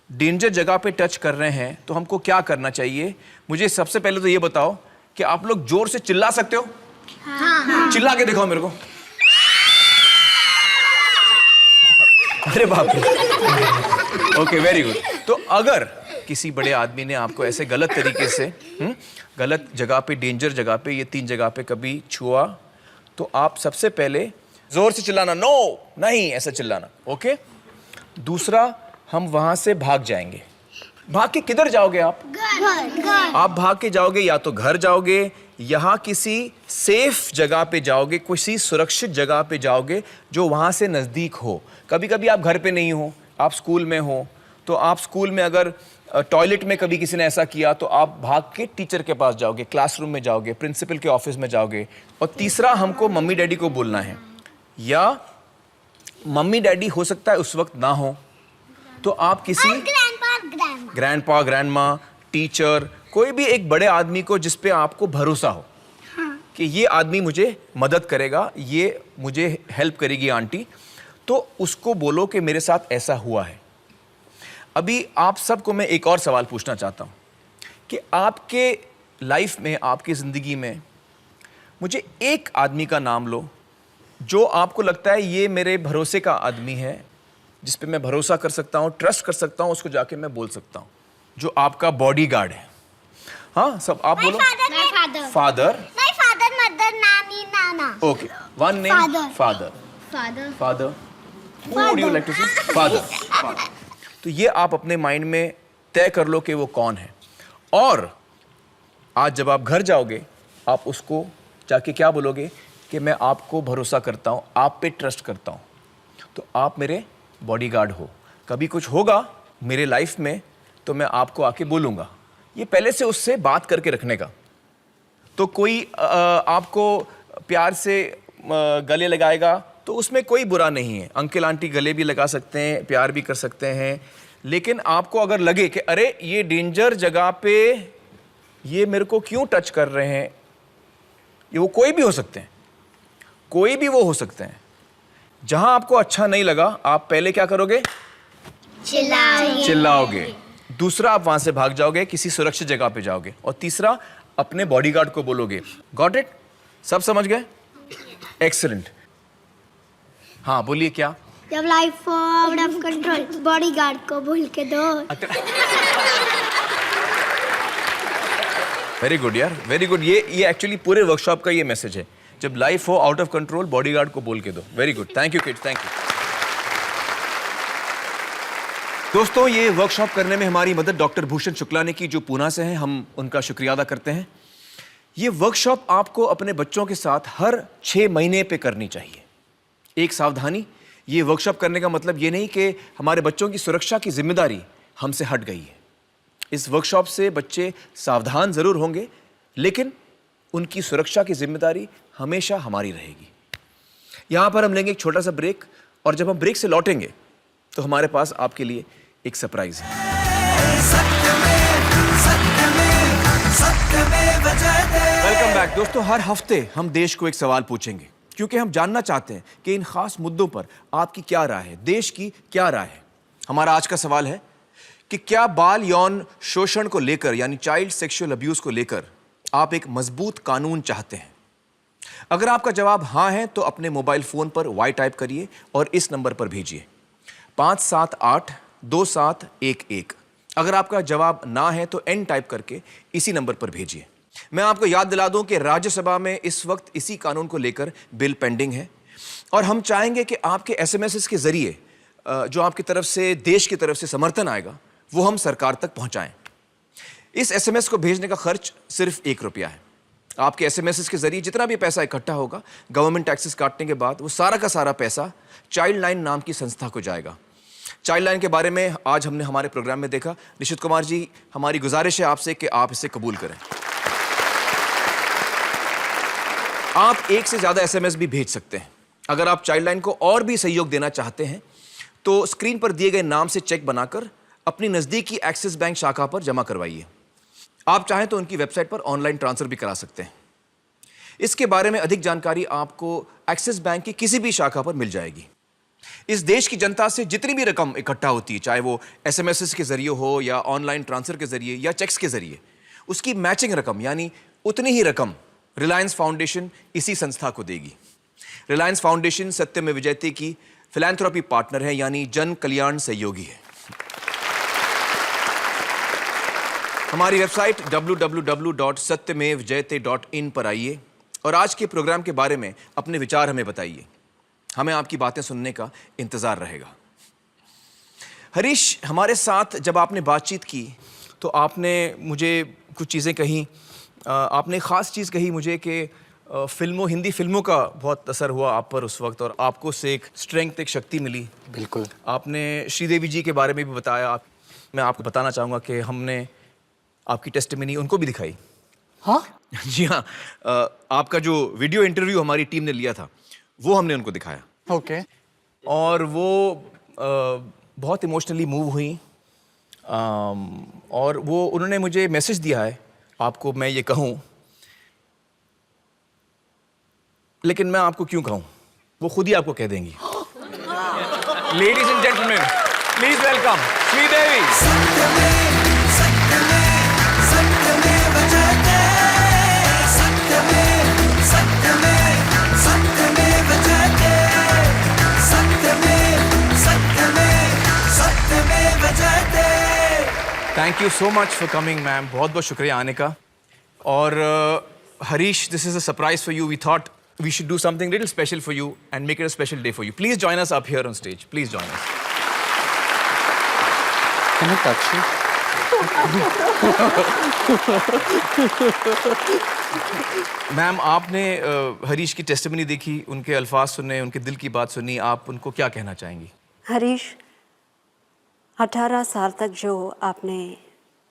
डेंजर जगह पे टच कर रहे हैं तो हमको क्या करना चाहिए? मुझे सबसे पहले तो ये बताओ कि आप लोग जोर से चिल्ला सकते हो? हाँ। चिल्ला के दिखाओ मेरे को। अरे बाप रे। Okay, very good. तो अगर किसी बड़े आदमी ने आपको ऐसे गलत तरीके से गलत जगह पे, डेंजर जगह पे, ये 3 जगह पे कभी छुआ, तो आप सबसे पहले जोर से चिल्लाना, नो नहीं, ऐसा चिल्लाना। ओके, दूसरा, हम वहां से भाग जाएंगे। भाग के किधर जाओगे आप? घर। आप भाग के जाओगे, या तो घर जाओगे, यहाँ किसी सेफ जगह पे जाओगे, किसी सुरक्षित जगह पे जाओगे जो वहाँ से नज़दीक हो। कभी कभी आप घर पे नहीं हो, आप स्कूल में हो, तो आप स्कूल में अगर टॉयलेट में कभी किसी ने ऐसा किया, तो आप भाग के टीचर के पास जाओगे, क्लासरूम में जाओगे, प्रिंसिपल के ऑफिस में जाओगे। और तीसरा, हमको मम्मी डैडी को बोलना है, या मम्मी डैडी हो सकता है उस वक्त ना हो, तो आप किसी ग्रैंडपा, ग्रैंडमा, टीचर, कोई भी एक बड़े आदमी को जिस पे आपको भरोसा हो कि ये आदमी मुझे मदद करेगा, ये मुझे हेल्प करेगी आंटी, तो उसको बोलो कि मेरे साथ ऐसा हुआ है। अभी आप सबको मैं एक और सवाल पूछना चाहता हूँ कि आपके लाइफ में, आपकी ज़िंदगी में, मुझे एक आदमी का नाम लो जो आपको लगता है ये मेरे भरोसे का आदमी है, जिस पे मैं भरोसा कर सकता हूँ, ट्रस्ट कर सकता हूँ, उसको जाके मैं बोल सकता हूँ, जो आपका बॉडीगार्ड है। हाँ, सब आप बोलो। Father. Father. Okay. One name. Father. Father. Father. Father. Who would you like to say? Father. Father. तो ये आप अपने माइंड में तय कर लो कि वो कौन है, और आज जब आप घर जाओगे आप उसको जाके क्या बोलोगे कि मैं आपको भरोसा करता हूँ, आप पे ट्रस्ट करता हूँ, तो आप मेरे बॉडीगार्ड हो, कभी कुछ होगा मेरे लाइफ में तो मैं आपको आके बोलूँगा। ये पहले से उससे बात करके रखने का। तो कोई आपको प्यार से गले लगाएगा तो उसमें कोई बुरा नहीं है, अंकल आंटी गले भी लगा सकते हैं, प्यार भी कर सकते हैं, लेकिन आपको अगर लगे कि अरे ये डेंजर जगह पे ये मेरे को क्यों टच कर रहे हैं, ये वो कोई भी हो सकते हैं, कोई भी वो हो सकते हैं, जहां आपको अच्छा नहीं लगा आप पहले क्या करोगे? चिल्लाओगे। दूसरा आप वहां से भाग जाओगे, किसी सुरक्षित जगह पे जाओगे, और तीसरा अपने बॉडीगार्ड को बोलोगे। Got it? सब समझ गए? एक्सीलेंट। हाँ बोलिए क्या? जब लाइफ हो आउट ऑफ कंट्रोल बॉडीगार्ड को भूल के दो। वेरी गुड यार, वेरी गुड। ये एक्चुअली पूरे वर्कशॉप का ये मैसेज है, जब लाइफ हो आउट ऑफ कंट्रोल बॉडीगार्ड को बोल के दो। Very good, thank you kids, thank you. दोस्तों ये वर्कशॉप करने में हमारी मदद डॉक्टर भूषण शुक्ला ने की, जो पूना से हैं, हम उनका शुक्रिया अदा करते हैं। ये वर्कशॉप आपको अपने बच्चों के साथ हर 6 महीने पे करनी चाहिए। एक सावधानी, ये वर्कशॉप करने का मतलब ये नहीं कि हमारे बच्चों की सुरक्षा की जिम्मेदारी हमसे हट गई है। इस वर्कशॉप से बच्चे सावधान जरूर होंगे, लेकिन उनकी सुरक्षा की जिम्मेदारी हमेशा हमारी रहेगी। यहाँ पर हम लेंगे एक छोटा सा ब्रेक, और जब हम ब्रेक से लौटेंगे तो हमारे पास आपके लिए एक सरप्राइज है। वेलकम बैक दोस्तों। हर हफ्ते हम देश को एक सवाल पूछेंगे, क्योंकि हम जानना चाहते हैं कि इन खास मुद्दों पर आपकी क्या राय है, देश की क्या राय है। हमारा आज का सवाल है कि क्या बाल यौन शोषण को लेकर, यानी चाइल्ड सेक्सुअल अब्यूज को लेकर, आप एक मजबूत कानून चाहते हैं? अगर आपका जवाब हाँ है तो अपने मोबाइल फोन पर वाई टाइप करिए और इस नंबर पर भेजिए 5782711। अगर आपका जवाब ना है तो एन टाइप करके इसी नंबर पर भेजिए। मैं आपको याद दिला दूं कि राज्यसभा में इस वक्त इसी कानून को लेकर बिल पेंडिंग है, और हम चाहेंगे कि आपके एसएमएस के जरिए जो आपकी तरफ से, देश की तरफ से समर्थन आएगा, वो हम सरकार तक पहुंचाएं। इस एसएमएस को भेजने का खर्च सिर्फ 1 रुपया है। आपके एसएमएस के जरिए जितना भी पैसा इकट्ठा होगा, गवर्नमेंट टैक्सेस काटने के बाद, वो सारा का सारा पैसा चाइल्ड लाइन नाम की संस्था को जाएगा। चाइल्ड लाइन के बारे में आज हमने हमारे प्रोग्राम में देखा। निशित कुमार जी, हमारी गुजारिश है आपसे कि आप इसे कबूल करें। आप 1 से ज्यादा एसएमएस भी भेज सकते हैं। अगर आप चाइल्ड लाइन को और भी सहयोग देना चाहते हैं तो स्क्रीन पर दिए गए नाम से चेक बनाकर अपनी नजदीकी एक्सिस बैंक शाखा पर जमा करवाइए। आप चाहें तो उनकी वेबसाइट पर ऑनलाइन ट्रांसफर भी करा सकते हैं। इसके बारे में अधिक जानकारी आपको एक्सिस बैंक की किसी भी शाखा पर मिल जाएगी। इस देश की जनता से जितनी भी रकम इकट्ठा होती है, चाहे वो एसएमएस के जरिए हो या ऑनलाइन ट्रांसफर के जरिए या चेक्स के जरिए, उसकी मैचिंग रकम यानी उतनी ही रकम रिलायंस फाउंडेशन इसी संस्था को देगी। रिलायंस फाउंडेशन सत्यमेव जयते की फिलैंथ्रोपी पार्टनर है, यानी जन कल्याण सहयोगी है। हमारी वेबसाइट www.satyamevjayate.in पर आइए और आज के प्रोग्राम के बारे में अपने विचार हमें बताइए। हमें आपकी बातें सुनने का इंतजार रहेगा। हरीश, हमारे साथ जब आपने बातचीत की तो आपने मुझे कुछ चीज़ें कहीं, आपने ख़ास चीज़ कही मुझे कि हिंदी फिल्मों का बहुत असर हुआ आप पर उस वक्त, और आपको से एक स्ट्रेंथ, एक शक्ति मिली। बिल्कुल। आपने श्रीदेवी जी के बारे में भी बताया। मैं आपको बताना चाहूँगा कि हमने आपकी टेस्टिमनी उनको भी दिखाई। हाँ जी हाँ, आपका जो वीडियो इंटरव्यू हमारी टीम ने लिया था वो हमने उनको दिखाया। ओके। और वो बहुत इमोशनली मूव हुई, और वो उन्होंने मुझे मैसेज दिया है, आपको मैं ये कहूँ, लेकिन मैं आपको क्यों कहूँ, वो खुद ही आपको कह देंगी। Ladies and gentleman, please welcome Sridevi. Thank you so much for coming ma'am, बहुत बहुत शुक्रिया आने का। और Harish, this is a surprise for you. We thought we should do something little special for you and make it a special day for you. Please join us up here on stage. Please join us. Can I touch you? Ma'am, आपने हरीश की testimony देखी, उनके अल्फाज सुने, उनके दिल की बात सुनी, आप उनको क्या कहना चाहेंगी? हरीश, 18 साल तक जो आपने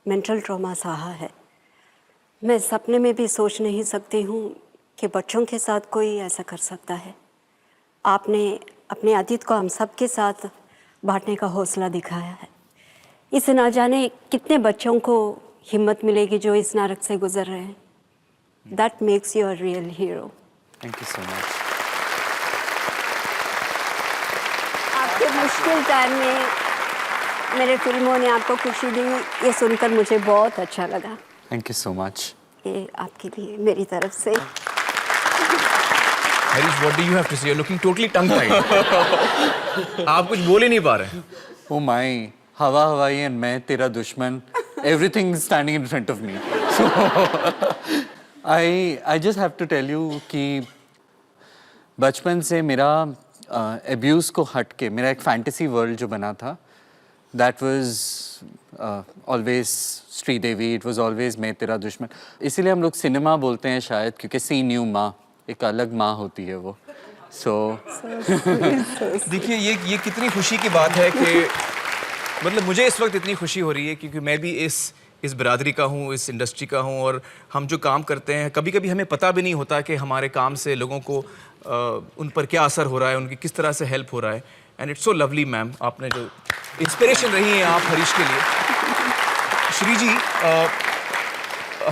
मेंटल ट्रॉमा सहा है, मैं सपने में भी सोच नहीं सकती हूँ कि बच्चों के साथ कोई ऐसा कर सकता है। आपने अपने अतीत को हम सब के साथ बांटने का हौसला दिखाया है। इससे ना जाने कितने बच्चों को हिम्मत मिलेगी जो इस नरक से गुजर रहे हैं। That makes you a real hero. Thank you so much. आपके मुश्किल टाइम में मेरे फिल्मों ने आपको खुशी दी, ये सुनकर मुझे बहुत अच्छा लगा। Thank you so much. ये आपके लिए मेरी तरफ से। Harish, what do you have to say? You're looking totally tongue-tied. आप कुछ बोल ही नहीं पा रहे। Oh my, हवा हवाई and मैं तेरा दुश्मन. Everything is standing in front of me. So I just have to tell you कि बचपन से मेरा abuse को हट के मेरा एक fantasy world जो बना था, that was always Sridevi, it was always मैं तेरा दुश्मन. इसीलिए हम लोग सिनेमा बोलते हैं शायद, क्योंकि सी न्यू माँ, एक अलग माँ होती है वो. So देखिए, ये कितनी खुशी की बात है कि मतलब मुझे इस वक्त इतनी खुशी हो रही है क्योंकि मैं भी इस बिरादरी का हूँ, इस इंडस्ट्री का हूँ, और हम जो काम करते हैं कभी कभी हमें पता भी नहीं होता कि हमारे काम से लोगों को उन पर क्या असर हो रहा है, उनकी किस तरह से हेल्प हो रहा है. And it's so lovely ma'am, आपने जो इंस्पिरेशन रही हैं आप हरीश के लिए. श्री जी,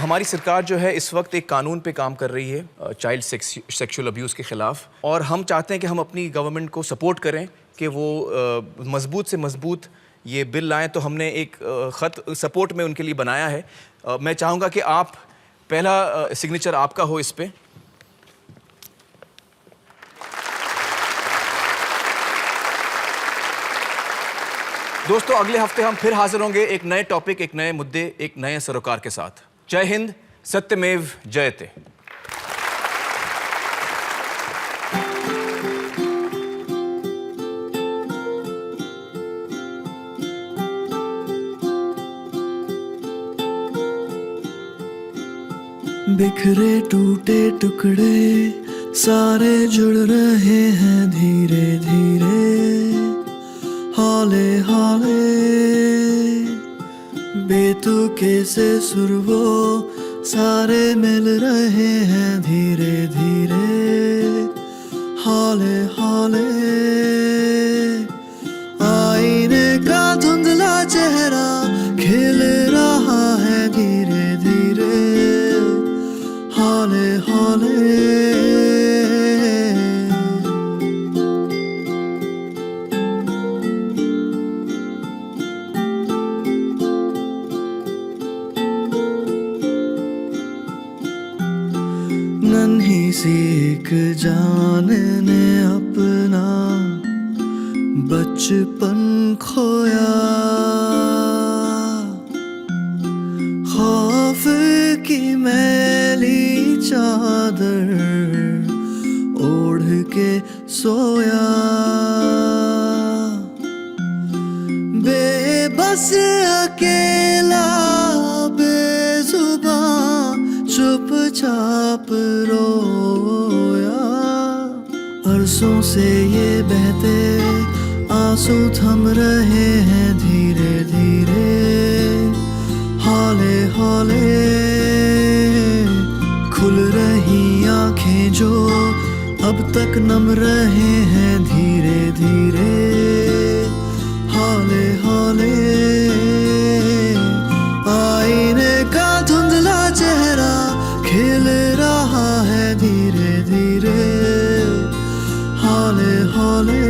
हमारी सरकार जो है इस वक्त एक कानून पे काम कर रही है चाइल्ड सेक्सुअल अब्यूज़ के ख़िलाफ़, और हम चाहते हैं कि हम अपनी गवर्नमेंट को सपोर्ट करें कि वो मजबूत से मजबूत ये बिल लाएं. तो हमने एक ख़त सपोर्ट में उनके लिए बनाया है. मैं चाहूँगा कि आप पहला सिग्नेचर आपका हो इस पे. दोस्तों, अगले हफ्ते हम फिर हाजिर होंगे एक नए टॉपिक, एक नए मुद्दे, एक नए सरोकार के साथ. जय हिंद, सत्यमेव जयते. बिखरे टूटे टुकड़े सारे जुड़ रहे हैं धीरे धीरे, हौले हौले बेतुके से सुर वो सारे मिल रहे हैं धीरे धीरे, हौले हौले. आईने का धुंधला चेहरा खिल रहा है धीरे धीरे, हौले हौले. नन्ही सी एक जान ने अपना बचपन खोया, खौफ की मैली चादर ओढ़ के सोया, बेबस अकेला बेजुबान चुपचाप रोया. अरसों से ये बहते आंसू थम रहे हैं धीरे धीरे, हौले हौले. खुल रही आंखें जो अब तक नम रहे हैं धीरे धीरे, हौले हौले. आईने का धुंधला चेहरा खिल रहा है धीरे धीरे, हौले हौले.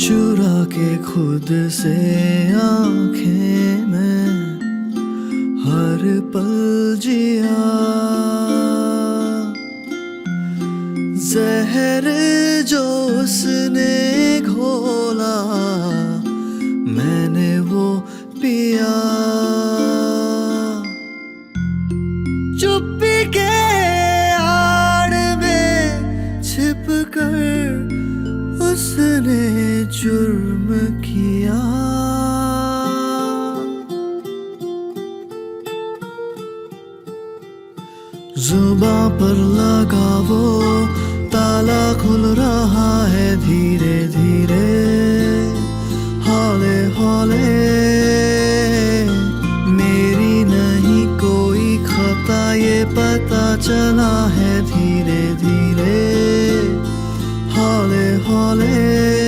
चुरा के खुद से आंखें में हर पल जिया, जहर जुर्म किया। जुबां पर लगा वो ताला खुल रहा है धीरे धीरे, हौले हौले। मेरी नहीं कोई खता ये पता चला है धीरे धीरे, हौले हौले।